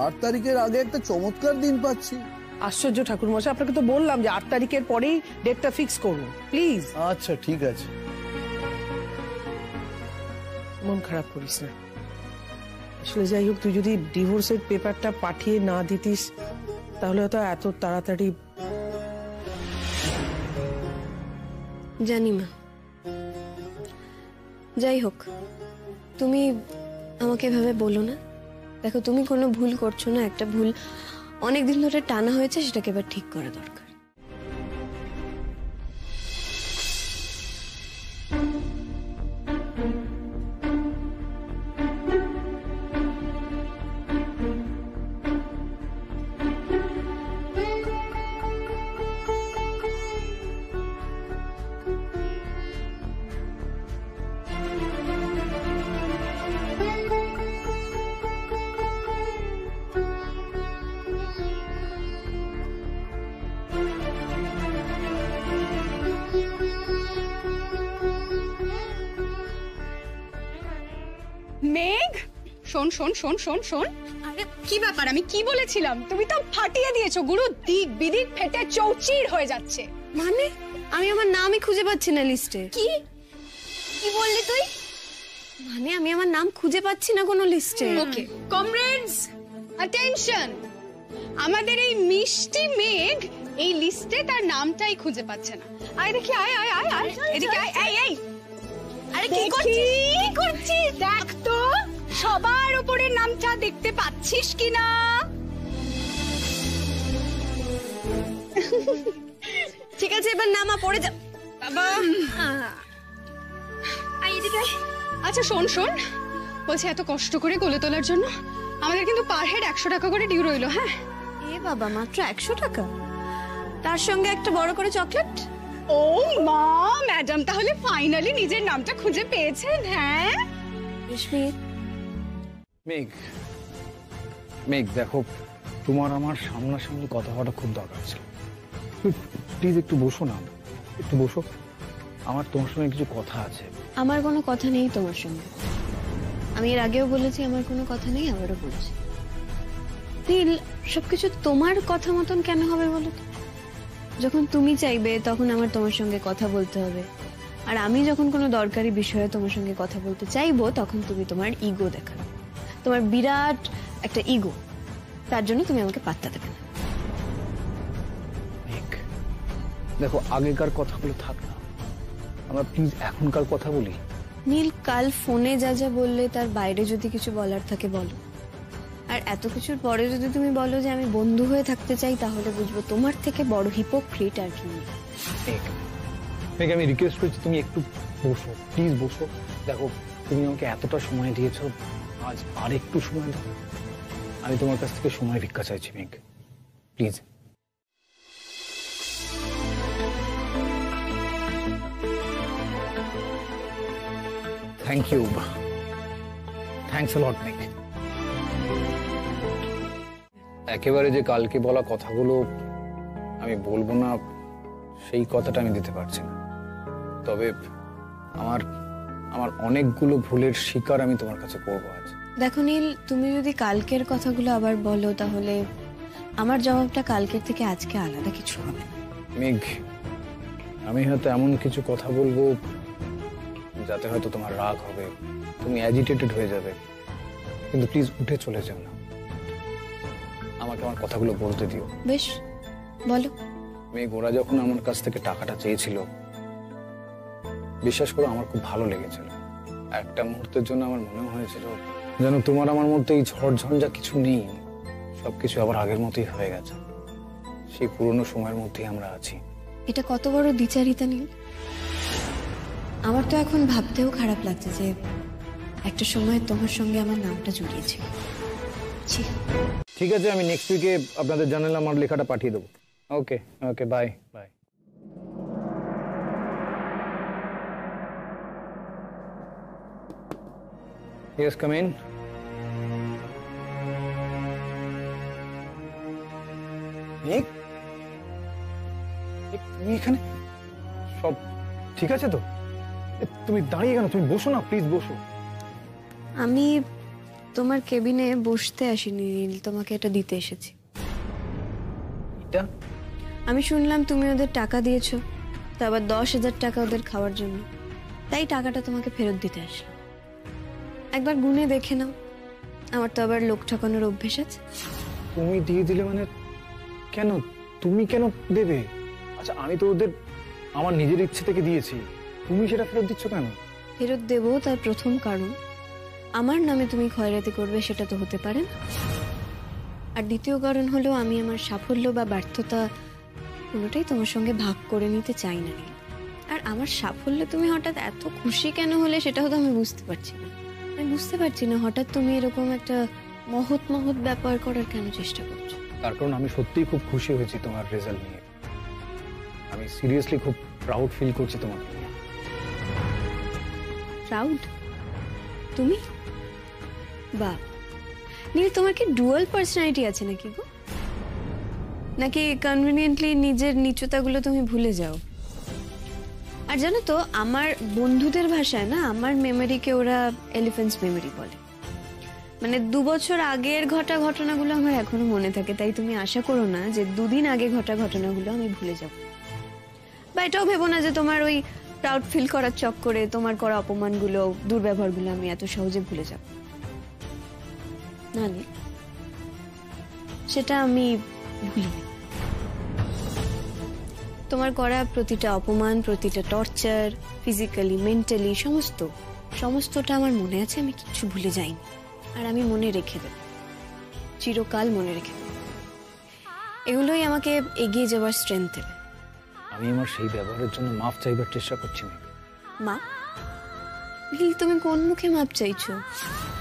8 তারিখের আগে একটা চমৎকার দিন পাচ্ছি। আশ্চর্য ঠাকুরমশাই, আপনাকে তো বললাম যে 8 তারিখের পরেই ডেটটা ফিক্স করুন প্লিজ। আচ্ছা ঠিক আছে। মন খারাপ করিস না। আসলে যাই হোক, তুই যদি ডিভোর্সের পেপারটা পাঠিয়ে না দিতিস তাহলে হয়তো এত তাড়াতাড়ি। জানি মা, যাই হোক তুমি আমাকে এভাবে বলো না। দেখো তুমি কোনো ভুল করছো না, একটা ভুল অনেকদিন ধরে টানা হয়েছে, সেটাকে এবার ঠিক করা দরকার। মেঘ, শোন শোন শোন শোন শোন। আরে কি ব্যাপার, আমি কি বলেছিলাম? তুমি তো ফাটিয়ে দিয়েছো, গুরু দিক বিদিক ফেটে চৌচির হয়ে যাচ্ছে। মানে আমি আমার নামই খুঁজে পাচ্ছি না লিস্টে। কি কি বললি তুই? মানে আমি আমার নাম খুঁজে পাচ্ছি না কোনো লিস্টে। ওকে কমরেডস, অ্যাটেনশন। আমাদের এই মিষ্টি মেঘ এই লিস্টে তার নামটাই খুঁজে পাচ্ছে না। আয় দেখি, আয় আয় আয় আয়, এদিকে আয়। এই এই, আরে কি করছিস? দেখ তো সবার উপরে নামটা দেখতে পাচ্ছিস কিনা। ঠিক আছে, এবার নামা পড়ে যা বাবা। আচ্ছা শোন শোন, বলছি এত কষ্ট করে কোলে তোলার জন্য আমাদের কিন্তু পার হেড 100 টাকা করে ডিউ রইলো। হ্যাঁ এ বাবা, মাত্র 100 টাকা, তার সঙ্গে একটা বড় করে চকলেট। ও মা, ম্যাডাম তাহলে ফাইনালি নিজের নামটা খুঁজে পেয়েছেন। হ্যাঁ মেঘ, মেঘ দেখো, তোমার আমার সামনাসামনি কথা বলা খুব দরকার ছিল। প্লিজ একটু বসো না, একটু বসো। আমার তোমার সঙ্গে কিছু কথা আছে। আমার কোনো কথা নেই তোমার সঙ্গে। আমি এর আগেও বলেছি আমার কোনো কথা নেই, আবারও বলছি। নীল, সবকিছু তোমার কথা মতন কেন হবে বলো তো? যখন তুমি চাইবে তখন আমার তোমার সঙ্গে কথা বলতে হবে, আর আমি যখন কোনো দরকারি বিষয়ে তোমার সঙ্গে কথা বলতে চাইবো তখন তুমি তোমার ইগো দেখাবে। তোমার বিরাট একটা ইগো, তার জন্য তুমি আমাকে পাত্তা দেবে না। দেখো, আগেকার কথাগুলো থাক না, আমরা প্লিজ এখনকার কথা বলি। নীল, কাল ফোনে যা যা বললে তার বাইরে যদি কিছু বলার থাকে বলো। আর এত কিছুর পরে যদি তুমি বলো যে আমি বন্ধু হয়ে থাকতে চাই, তাহলে বুঝবো তোমার থেকে বড় হিপোক্রিট আর কি নেই। আমি রিকোয়েস্ট করছি তুমি একটু বসো, প্লিজ বসো। দেখো, তুমি আমাকে এতটা সময় দিয়েছো, আজ আর একটু সময় দাও। আমি তোমার কাছ থেকে সময় ভিক্ষা চাইছি Megh, please. Thank you, thanks a lot Megh. একেবারে যে কালকে বলা কথাগুলো আমি বলবো না সেই কথাটা আমি দিতে পারছি না, তবে আমার আমার অনেকগুলো ভুলের শিকার আমি তোমার কাছে করবো আজ। দেখো নীল, তুমি যদি কালকের কথাগুলো আবার বলো তাহলে আমার জবাবটা কালকের থেকে আজকে আলাদা কিছু হবে না। মেঘ, আমি হয়তো এমন কিছু কথা বলবো যাতে হয়তো তোমার রাগ হবে, তুমি অ্যাজিটেটেড হয়ে যাবে, কিন্তু প্লিজ উঠে চলে যাও না, আমাকে আমার কথাগুলো বলতে দিও। বেশ, বলো। মেঘ, ওরা যখন আমার কাছ থেকে টাকাটা চেয়েছিল, বিশ্বাস করো আমার খুব ভালো লেগেছিল। একটা মুহূর্তের জন্য আমার মনে হয়েছিল যেন তোমার আমার মধ্যে এই ঝড় ঝঞ্ঝা কিছু নেই, সবকিছু আবার আগের মতোই হয়ে গেছে, সেই পুরনো সময়ের মধ্যেই আমরা আছি। এটা কত বড় দ্বিচারিতা নীল। আমার তো এখন ভাবতেও খারাপ লাগছে যে একটা সময় তোমার সঙ্গে আমার নামটা জড়িয়েছিল। ঠিক আছে, আমি নেক্সট উইকে আপনাদের জানালে আমার লেখাটা পাঠিয়ে দেবো। Okay okay, bye bye. Yes, come in. মেঘ, তুমি এখানে? সব ঠিক আছে তো? তুমি দাঁড়িয়ে কেন? তুমি বসো না, প্লিজ বসো। আমি তোমার কেবিনে বসতে আসিনি নীল, তোমাকে এটা দিতে এসেছি। এটা? আমি শুনলাম তুমি ওদের টাকা দিয়েছো, তো আবার 10,000 টাকা ওদের খাওয়ার জন্য, তাই টাকাটা তোমাকে ফেরত দিতে আসলাম। একবার গুনে দেখে নাও, আমার তো আবার লোক ঠকানোর অভ্যেস আছে। তুমি দিয়ে দিলে মানে? কেন? তুমি কেন দেবে? আচ্ছা, আমি তো ওদের আমার নিজের ইচ্ছে থেকে দিয়েছি, তুমি সেটা ফেরত দিচ্ছ কেন? ফেরত দেবো তার প্রথম কারণ আমার নামে তুমি খয়রাতি করবে সেটা তো হতে পারে না, আর দ্বিতীয় কারণ হলো আমি আমার সাফল্য বা ব্যর্থতা কোনোটাই তোমার সঙ্গে ভাগ করে নিতে চাই না। আর আমার সাফল্যে তুমি হঠাৎ এত খুশি কেন হলে সেটা হয়তো আমি বুঝতে পারছি না। আমি বুঝতে পারছি না হঠাৎ তুমি এরকম একটা মহৎ মহৎ ব্যাপার করার কেন চেষ্টা করছো। তার কারণ আমি সত্যিই খুব খুশি হয়েছি তোমার রেজাল্ট নিয়ে, আমি সিরিয়াসলি খুব প্রাউড ফিল করছি তোমাকে নিয়ে। প্রাউড? তুমি? বাহ নীল, তোমার কি ডুয়াল পার্সোনালিটি আছে নাকি গো? নাকি কনভিনিয়েন্টলি নিজের নিচুতাগুলো তুমি ভুলে যাও? আর জানো তো, আমার বন্ধুদের ভাষায় না আমার মেমোরিকে ওরা এলিফ্যান্টস মেমোরি বলে। মানে 2 বছর আগের ঘটনাগুলো আমার এখনো মনে থাকে, তাই তুমি আশা করো না যে 2 দিন আগে ঘটনাগুলো আমি ভুলে যাব। বা এটাও ভেবো না যে তোমার ওই প্রাউড ফিল করার চক্করে তোমার করা অপমানগুলো, দুর্ব্যবহারগুলো আমি এত সহজে ভুলে যাব না। সেটা আমি ভুলিনি। তোমার করা প্রতিটা অপমান, প্রতিটা টর্চার, ফিজিক্যালি, মেন্টালি, সমস্তটা আমার মনে আছে, আমি কিছু ভুলে যাইনি। আর আমি মনে রেখে দেব, চিরকাল মনে রেখে দেব। এগুলোই আমাকে এগিয়ে যাওয়ার স্ট্রেংথ দেবে। আমি আমার সেই ব্যবহারের জন্য মাফ চাইবার চেষ্টা করছি। মা, তুমি কোন মুখে মাপ চাইছো?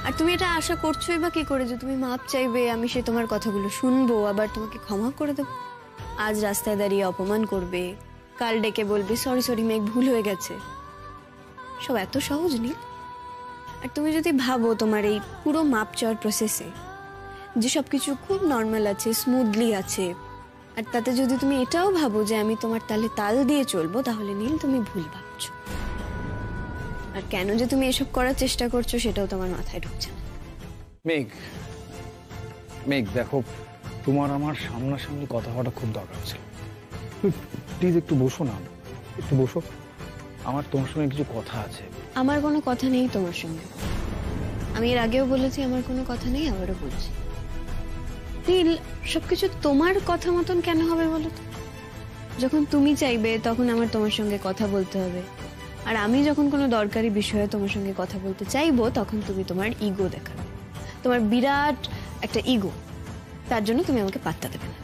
আর তুমি এটা আশা করছোই বা কি করে যে তুমি মাপ চাইবে, আমি সে তোমার কথাগুলো শুনবো, আবার তোমাকে ক্ষমা করে দেবো? আজ রাস্তায় দাঁড়িয়ে অপমান করবে, কাল ডেকে বলবে সরি মেঘ, ভুল হয়ে গেছে। সব এত সহজ নেই। আর তুমি যদি ভাবো তোমার এই পুরো মাপ চাওয়ার প্রসেসে যে সবকিছু খুব নর্মাল আছে, স্মুথলি আছে, আর তাতে যদি তুমি এটাও ভাবো যে আমি তোমার তালে তাল দিয়ে চলবো, তাহলে নীল তুমি ভুল ভাবছো। আর কেন যে তুমি এসব করার চেষ্টা করছো সেটাও তোমার মাথায় ঢুকছে না। মেঘ, দেখো, তোমার আমার সামনাসামনি কথা বলা খুব দরকার ছিল। প্লিজ একটু বসো না, একটু বসো, আমার তোমার সঙ্গে কিছু কথা আছে। আমার কোনো কথা নেই তোমার সঙ্গে, আমি এর আগেও বলেছি আমার কোনো কথা নেই, আবারও বলছি। নীল, সবকিছু তোমার কথা মতন কেন হবে বলো তো? যখন তুমি চাইবে তখন আমার তোমার সঙ্গে কথা বলতে হবে, আর আমি যখন কোনো দরকারি বিষয়ে তোমার সঙ্গে কথা বলতে চাইবো তখন তুমি তোমার ইগো দেখাবে, তোমার বিরাট একটা ইগো, তার জন্য তুমি আমাকে পাত্তা দেবে না।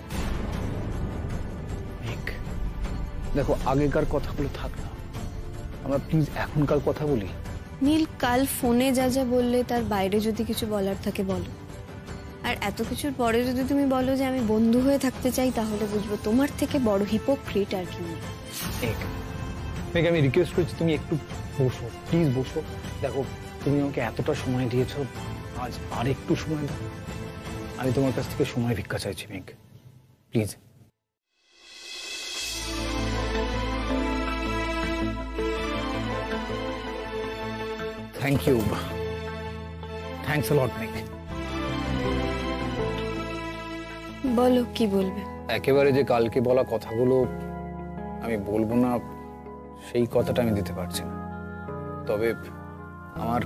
দেখো, আগেকার কথাগুলো থাক না, আমরা প্লিজ এখনকার কথা বলি। নীল, কাল ফোনে যা যা বললে তার বাইরে যদি কিছু বলার থাকে বলো। আর এত কিছুর পরে যদি তুমি বলো যে আমি বন্ধু হয়ে থাকতে চাই, তাহলে বুঝবো তোমার থেকে বড় হিপোক্রিট আর কি নেই। মেঘ, আমি রিকোয়েস্ট করছি তুমি একটু বসো, প্লিজ বসো। দেখো, তুমি আমাকে এতটা সময় দিয়েছো, আজ আর একটু সময় দাও। আমি তোমার কাছ থেকে সময় ভিক্ষা চাইছি Megh, please. Thank you, thanks a lot Megh. বলো কি বলবে। একেবারে যে কালকে বলা কথাগুলো আমি বলবো না, সেই কথাটা আমি দিতে পারছি না। তবে আমার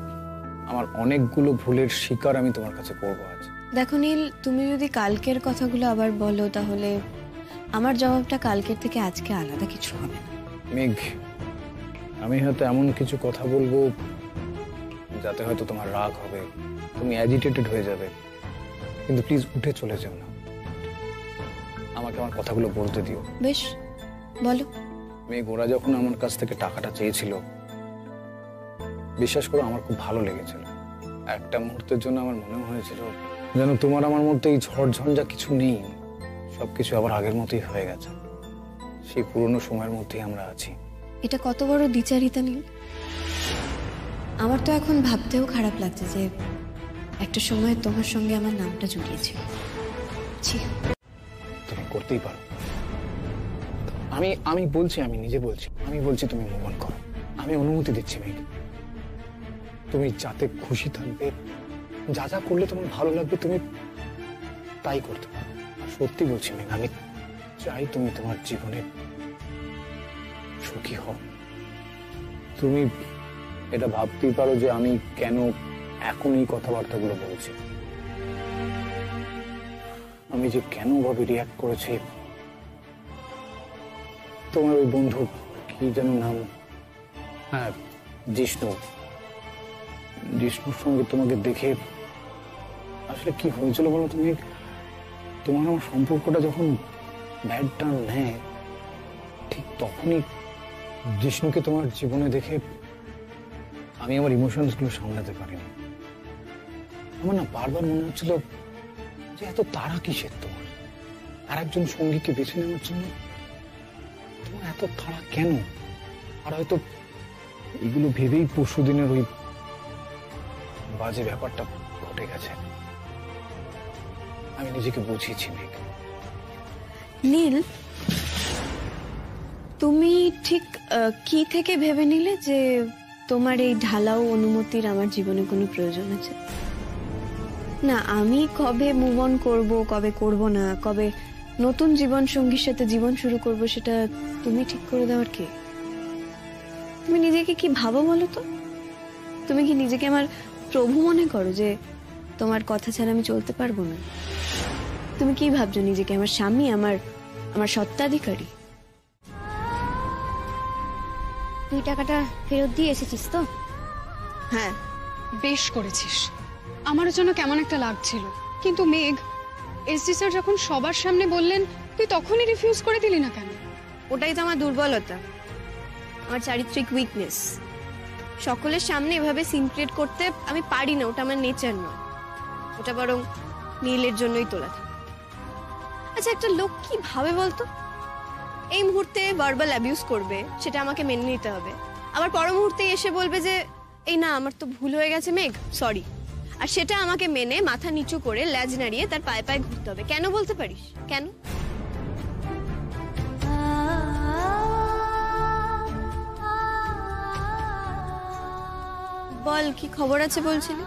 আমার অনেকগুলো ভুলের শিকার আমি তোমার কাছে করবো আজ। দেখো নীল, তুমি যদি কালকের কথাগুলো আবার বলো, তাহলে আমার জবাবটা কালকের থেকে আজকে আলাদা কিছু হবে না। মেঘ, আমি হয়তো এমন কিছু কথা বলবো যাতে হয়তো তোমার রাগ হবে, তুমি অ্যাজিটেটেড হয়ে যাবে, কিন্তু প্লিজ উঠে চলে যেও না, আমাকে আমার কথাগুলো বলতে দিও। বেশ, বলো। মেঘ, ওরা যখন আমার কাছ থেকে টাকাটা চেয়েছিল, বিশ্বাস করো আমার খুব ভালো লেগেছিল। একটা মুহূর্তের জন্য আমার মনে হয়েছিল যেন তোমার আমার মধ্যে এই ঝড় ঝঞ্ঝা কিছু নেই, সবকিছু আবার আগের মতোই হয়ে গেছে, সেই পুরনো সময়ের মধ্যেই আমরা আছি। এটা কত বড় দ্বিচারিতা নীল। আমার তো এখন ভাবতেও খারাপ লাগছে যে একটা সময় তোমার সঙ্গে আমার নামটা জড়িয়েছিল। তুমি করতেই পারো। আমি বলছি, আমি নিজে বলছি, আমি বলছি তুমি মুভ অন করো। আমি অনুমতি দিচ্ছি মেঘ, তুমি যাতে খুশি থাকবে, যা যা করলে তোমার ভালো লাগবে তুমি তাই করতে পারো। সত্যি বলছি মেঘ, আমি চাই তুমি তোমার জীবনে সুখী হও। তুমি এটা ভাবতেই পারো যে আমি কেন এখন এই কথাবার্তাগুলো বলছি, আমি যে কেন ভাবে রিয়াক্ট করেছি। তোমার ওই বন্ধু কি যেন নাম, হ্যাঁ জিষ্ণুর সঙ্গে তোমাকে দেখে আসলে কি হয়েছিল বলো তুমি? তোমার আমার সম্পর্কটা যখন ব্যাড টার্ন নেয়, ঠিক তখনই জিষ্ণুকে তোমার জীবনে দেখে আমি আমার ইমোশনস গুলো সামলাতে পারিনি। আমার না বারবার মনে হচ্ছিল যে এত তাড়া কিসের তোমার, আর একজন সঙ্গীকে বেছে নেওয়ার জন্য তোমার এত তাড়া কেন? আর হয়তো এগুলো ভেবেই পরশু দিনের ওই বাজে ব্যাপারটা ঘটে গেছে। আমি নিজেকে বুঝিয়েছি মেঘ। নীল, তুমি ঠিক কি থেকে ভেবে নিলে যে তোমার এই ঢালাও অনুমতির আমার জীবনে কোনো প্রয়োজন আছে? না, আমি কবে মুভ অন করবো, কবে করব না, কবে নতুন জীবন সঙ্গীর সাথে জীবন শুরু করব, সেটা তুমি ঠিক করে দেওয়ার কে? তুমি নিজেকে কি ভাবো বলো তো? তুমি কি নিজেকে আমার প্রভু মনে করো যে তোমার কথা ছাড়া আমি চলতে পারবো না? তুমি কি ভাবছো নিজেকে আমার স্বামী, আমার সত্ত্বাধিকারী? তুই টাকাটা ফেরত দিয়ে এসেছিস তো? হ্যাঁ। বেশ করেছিস। আমারও জন্য কেমন একটা লাগছিল, কিন্তু মেঘ, এসডি স্যার যখন সবার সামনে বললেন তুই তখনই রিফিউজ করে দিলি না কেন? ওটাই তো আমার দুর্বলতা, আমার চারিত্রিক উইকনেস। সকলের সামনে এভাবে সিন ক্রিয়েট করতে আমি পারি না, ওটা আমার নেচার নয়। ওটা বরং নীলের জন্যই তোলা থাকে। আচ্ছা, একটা লোক কি ভাবে বলতো? এই মুহূর্তে ভার্বাল অ্যাবিউজ করবে, সেটা আমাকে মেনে নিতে হবে, আবার পর মুহূর্তে এসে বলবে যে এই না আমার তো ভুল হয়ে গেছে মেঘ, সরি, আর সেটা আমাকে মেনে মাথা নিচু করে ল্যাজ নাড়িয়ে তার পায়ে পায়ে ঘুরতে হবে। কেন বলতে পারিস? কেন? বল, কি খবর আছে বলছিলি?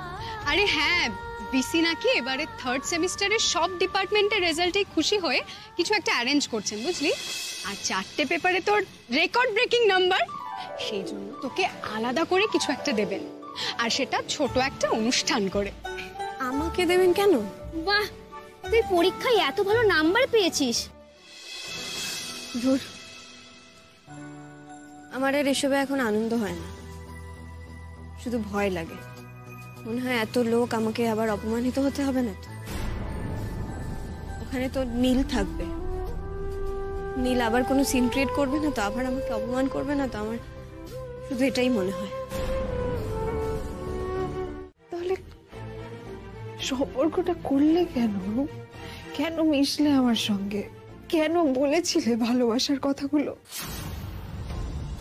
আরে হ্যাঁ, বিসি নাকি এবারে থার্ড সেমিস্টারের সব ডিপার্টমেন্টের রেজাল্টেই খুশি হয়ে কিছু একটা অ্যারেঞ্জ করছেন, বুঝলি? আর 4টে পেপারে তোর রেকর্ড ব্রেকিং নাম্বার, সেই জন্য তোকে আলাদা করে কিছু একটা দেবেন, আর সেটা ছোট একটা অনুষ্ঠান করে। আমাকে দেবেন কেন? বাহ, তুই পরীক্ষায় এত ভালো নাম্বার পেয়েছিস। ধুর, আমার আর এসবে এখন আনন্দ হয় না, শুধু ভয় লাগে। মনে হয় এত লোক, আমাকে আবার অপমানিত হতে হবে না তো? ওখানে তো নীল থাকবে, নীল আবার কোনো সিন ক্রিয়েট করবে না তো, আবার আমাকে অপমান করবে না তো? আমার শুধু এটাই মনে হয়। তাহলে সম্পর্কটা করলে কেন? কেন মিশলে আমার সঙ্গে? কেন বলেছিলে ভালোবাসার কথাগুলো?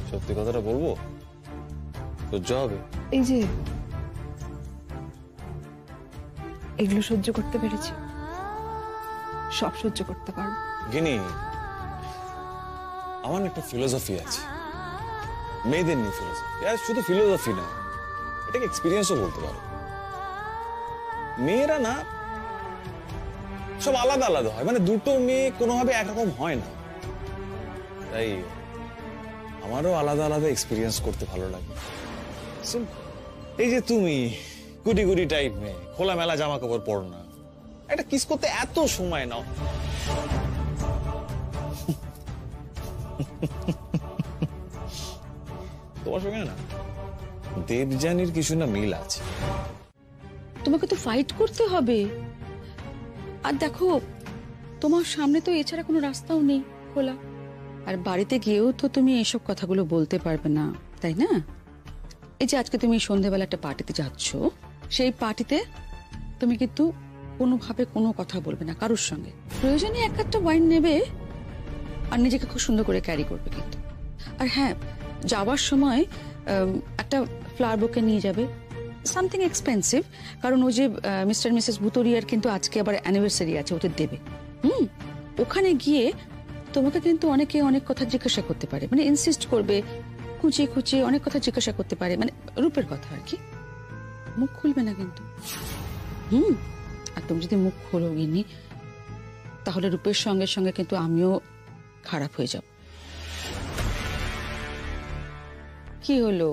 সত্যি কথাটা বলবো, সহ্য হবে? এই যে এগুলো সহ্য করতে পেরেছি, সব সহ্য করতে পারবো। গিনি, আমার একটা ফিলোসফি আছে, মেয়েদের নিয়ে ফিলোসফি। আর শুধু ফিলোসফি না, এটাকে এক্সপিরিয়েন্সও বলতে পারো। মেয়েরা না সব আলাদা আলাদা হয়, মানে দুটো মেয়ে কোনোভাবে একরকম হয় না। তাই আমারও আলাদা আলাদা এক্সপিরিয়েন্স করতে ভালো লাগে। এই যে তুমি গুটি গুটি টাইপ মেয়ে, খোলামেলা জামা কাপড় পরো না, একটা কিস করতে এত সময় নাও। তোমার সঙ্গে না দেবযানীর কিছু না মিল আছে। তোমাকে তো ফাইট করতে হবে। আর দেখো, তোমার সামনে তো এছাড়া কোনো রাস্তাও নেই খোলা। আর বাড়িতে গিয়েও তো তুমি এসব কথাগুলো বলতে পারবে না, তাই না? এই যে আজকে তুমি সন্ধ্যেবেলা একটা পার্টিতে যাচ্ছ, সেই পার্টিতে তুমি কিন্তু কোনোভাবে কোনো কথা বলবে না কারোর সঙ্গে। প্রয়োজনে এক একটা ওয়াইন নেবে আর নিজেকে খুব সুন্দর করে ক্যারি করবে কিন্তু। আর হ্যাঁ, যাওয়ার সময় একটা ফ্লাওয়ার বুকে নিয়ে যাবে, সামথিং এক্সপেন্সিভ, কারণ ওই যে মিস্টার মিসেস ভুতরিয়ার কিন্তু আজকে আবার অ্যানিভার্সারি আছে, ওদের দেবে। ওখানে গিয়ে তোমাকে কিন্তু অনেকে অনেক কথা জিজ্ঞাসা করতে পারে, মানে ইনসিস্ট করবে, খুঁচিয়ে খুঁচিয়ে অনেক কথা জিজ্ঞাসা করতে পারে, মানে রূপের কথা আর কি। মুখ খুলবে না কিন্তু। আর তুমি যদি মুখ খোলো গিনি, তাহলে রূপের সঙ্গে সঙ্গে কিন্তু আমিও খারাপ হয়ে যাব। কি হলো,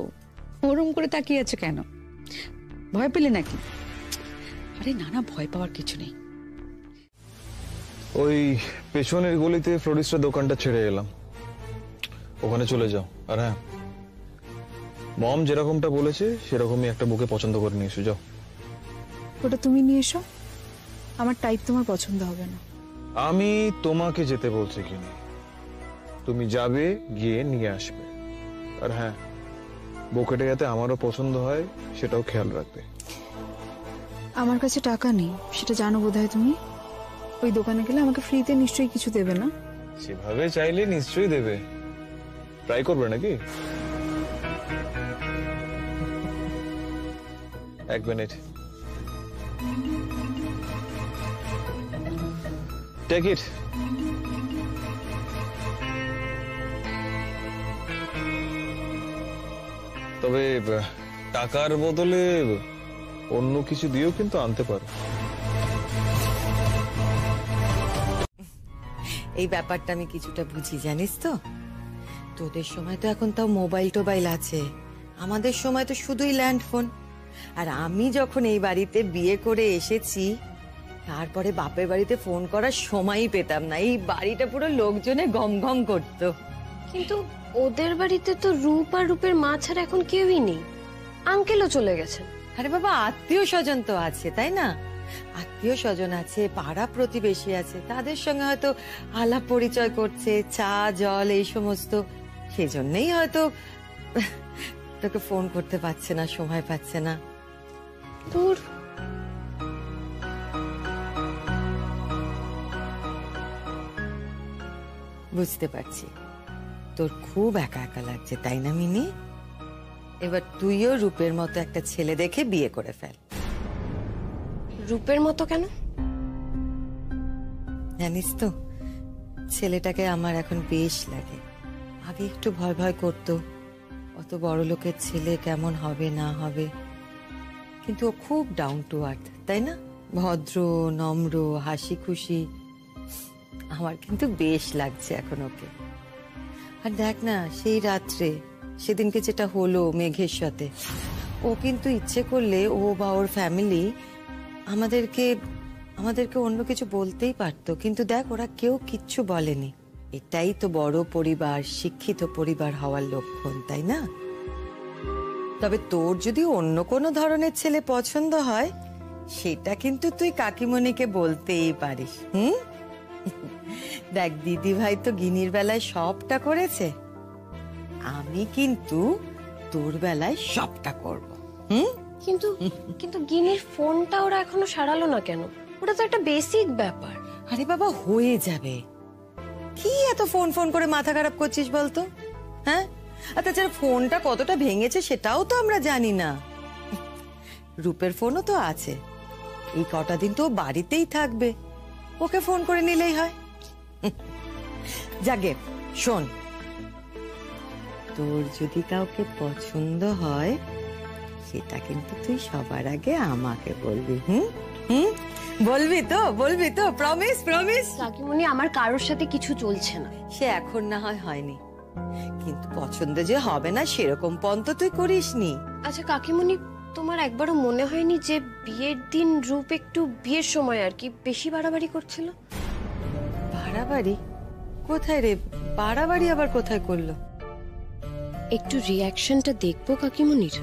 ওরম করে তাকিয়ে আছে কেন? ভয় পেলে নাকি? আরে না না, ভয় পাওয়ার কিছু নেই। ওই পেছনের গলিতে ফ্লোরিস্টের দোকানটা ছেড়ে এলাম, ওখানে চলে যাও। আর হ্যাঁ, মম যেরকমটা বলেছে সেরকমই একটা বুকে পছন্দ করে নিয়ে এসো, যাও। ওটা তুমি নিয়ে এসো, আমার টাইপ তোমার পছন্দ হবে না। আমি তোমাকে যেতে বলছি কিনা, তুমি যাবে, গিয়ে নিয়ে আসবে। আর হ্যাঁ, বুকেটা যাতে আমারও পছন্দ হয় সেটাও খেয়াল রাখবে। আমার কাছে টাকা নেই, সেটা জানো বোধহয় তুমি। ওই দোকানে গেলে আমাকে ফ্রিতে নিশ্চয়ই কিছু দেবে না। সেভাবে চাইলে নিশ্চয়ই দেবে, ট্রাই করবে নাকি? এক মিনিট, টেক ইট। তবে টাকার বদলে অন্য কিছু দিয়েও কিন্তু আনতে পারো। এই ব্যাপারটা আমি কিছুটা বুঝি, জানিস তো। তোদের সময় তো এখন তাও মোবাইল টোবাইল আছে, আমাদের সময় তো শুধুই ল্যান্ড ফোন। আর আমি যখন এই বাড়িতে বিয়ে করে এসেছি, তারপরে বাপের বাড়িতে ফোন করার সময়ই পেতাম না। এই বাড়িটা পুরো লোকজনে গম গম করতো। কিন্তু ওদের বাড়িতে তো রূপ আর রূপের মা ছাড়া এখন কেউই নেই, আঙ্কেলও চলে গেছেন। আরে বাবা, আত্মীয় স্বজন তো আছে, তাই না? আত্মীয় স্বজন আছে, পাড়া প্রতিবেশী আছে, তাদের সঙ্গে হয়তো আলাপ পরিচয় করছে, চা জল এই সমস্ত। সেজন্যই হয়তো তোকে ফোন করতে পারছে না, সময় পাচ্ছে না। দূর, বুঝতে পারছি তোর খুব একা একা লাগছে, তাই না মিনি? এবার তুইও রূপের মতো একটা ছেলে দেখে বিয়ে করে ফেল। রূপের মতো কেন? জানিস তো, ছেলেটাকে আমার এখন বেশ লাগে। আগে একটু ভয় ভয় করতো, অত বড় লোকের ছেলে কেমন হবে না হবে, কিন্তু ও খুব ডাউন টু আর্থ, তাই না? ভদ্র, নম্র, হাসি খুশি। আমার কিন্তু বেশ লাগছে এখন ওকে। আর দেখ না, সেই রাত্রে সেদিনকে যেটা হলো মেঘের সাথে, ও কিন্তু ইচ্ছে করলে ও বা ওর ফ্যামিলি আমাদেরকে অন্য কিছু বলতেই পারতো, কিন্তু দেখ ওরা কেউ কিচ্ছু বলেনি। এটাই তো বড় পরিবার, শিক্ষিত পরিবার হওয়ার লক্ষণ, তাই না? তবে তোর যদি অন্য কোনো ধরনের ছেলে পছন্দ হয়, সেটা কিন্তু তুই কাকিমণিকে বলতেই পারিস। দেখ, দিদি ভাই তো গিনির বেলায় সবটা করেছে, আমি কিন্তু তোর বেলায় সবটা করব। কিন্তু কিন্তু গিনির ফোনটা ওরা এখনো সারালো না কেন? ওটা তো একটা বেসিক ব্যাপার। আরে বাবা, হয়ে যাবে। কি এত ফোন ফোন করে মাথা খারাপ করছিস বলতো? হ্যাঁ, আর তাছাড়া ফোনটা কতটা ভেঙেছে সেটাও তো আমরা জানি না। রূপের ফোনও তো আছে, এই কটা দিন তো বাড়িতেই থাকবে, ওকে ফোন করে নিলেই হয়। যাগে শোন, তোর যদি কাউকে পছন্দ হয় সেটা কিন্তু তুই সবার আগে আমাকে বলবি। হুম হুম, বলবি তো? বলবি তো? Promise promise. কাকিমণি, আমার কারোর সাথে কিছু চলছে না। সে এখন না হয় হয়নি, কিন্তু পছন্দ যে হবে না সেরকম পণ তো তুই করিসনি। আচ্ছা কাকিমণি, তোমার একবারও মনে হয়নি যে বিয়ের দিন রূপ একটু বিয়ের সময় আর কি বেশি বাড়াবাড়ি করছিল? বাড়াবাড়ি? কোথায় রে? বাড়াবাড়ি আবার কোথায় করলো? একটু রিয়াকশনটা দেখবো কাকিমণির।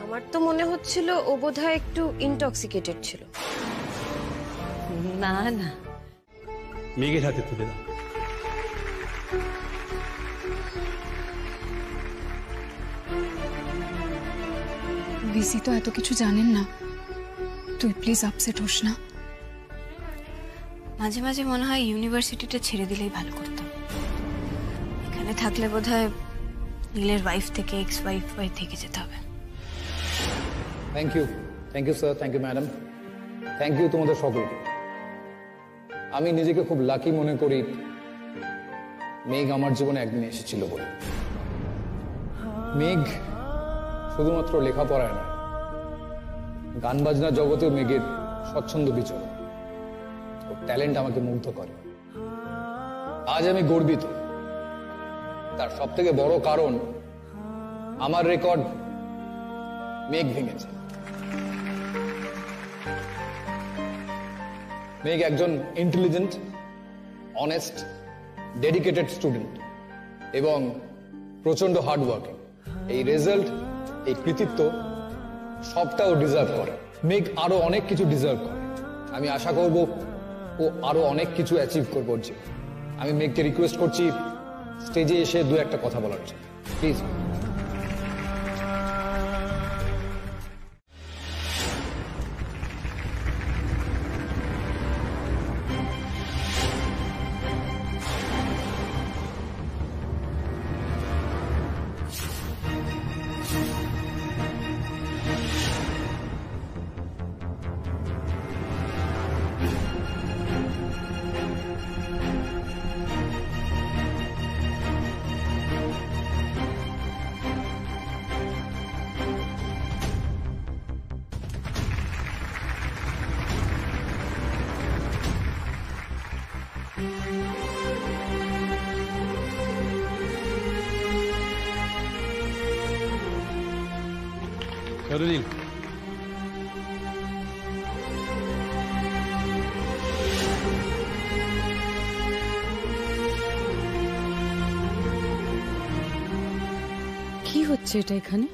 আমার তো মনে হচ্ছিল ও বোধহয় একটু ইনটক্সিকেটেড ছিল। না না, মেঘের হাতে তুলে দাও। বিসি তো এত কিছু জানেন না, তুই প্লিজ আপসেট হোস না। মাঝে মাঝে মনে হয় ইউনিভার্সিটিটা ছেড়ে দিলেই ভালো করতাম। এখানে থাকলে বোধহয় নীলের ওয়াইফ থেকে এক্স ওয়াইফ হয়ে থেকে যেতে হবে। Thank you sir, thank you madam, thank you তোমাদের সকলকে। আমি নিজেকে খুব লাকি মনে করি মেঘ আমার জীবনে একদিন এসেছিল বলে। মেঘ শুধুমাত্র লেখাপড়ায় নয়, গান বাজনা জগতেও মেঘের স্বচ্ছন্দ বিচরণ, ওর ট্যালেন্ট আমাকে মুগ্ধ করে। আজ আমি গর্বিত, তার সব থেকে বড় কারণ আমার রেকর্ড মেঘ ভেঙেছে। মেঘ একজন ইন্টেলিজেন্ট, অনেস্ট, ডেডিকেটেড স্টুডেন্ট এবং প্রচন্ড হার্ড ওয়ার্কিং। এই রেজাল্ট, এই কৃতিত্ব সবটাও ডিজার্ভ করে। মেঘ আরো অনেক কিছু ডিজার্ভ করে। আমি আশা করব ও আরো অনেক কিছু অ্যাচিভ করবো ওর জীবনে। আমি মেঘকে রিকোয়েস্ট করছি স্টেজে এসে দু একটা কথা বলার জন্য, প্লিজ। নীল, কি হচ্ছে এটা এখানে?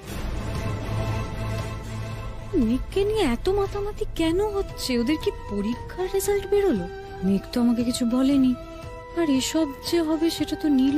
মেঘকে নিয়ে এত মাতামাতি কেন হচ্ছে? ওদের কি পরীক্ষার রেজাল্ট বেরোলো? মেঘ তো আমাকে কিছু বলেনি, আর এসব যে হবে সেটা তো নীল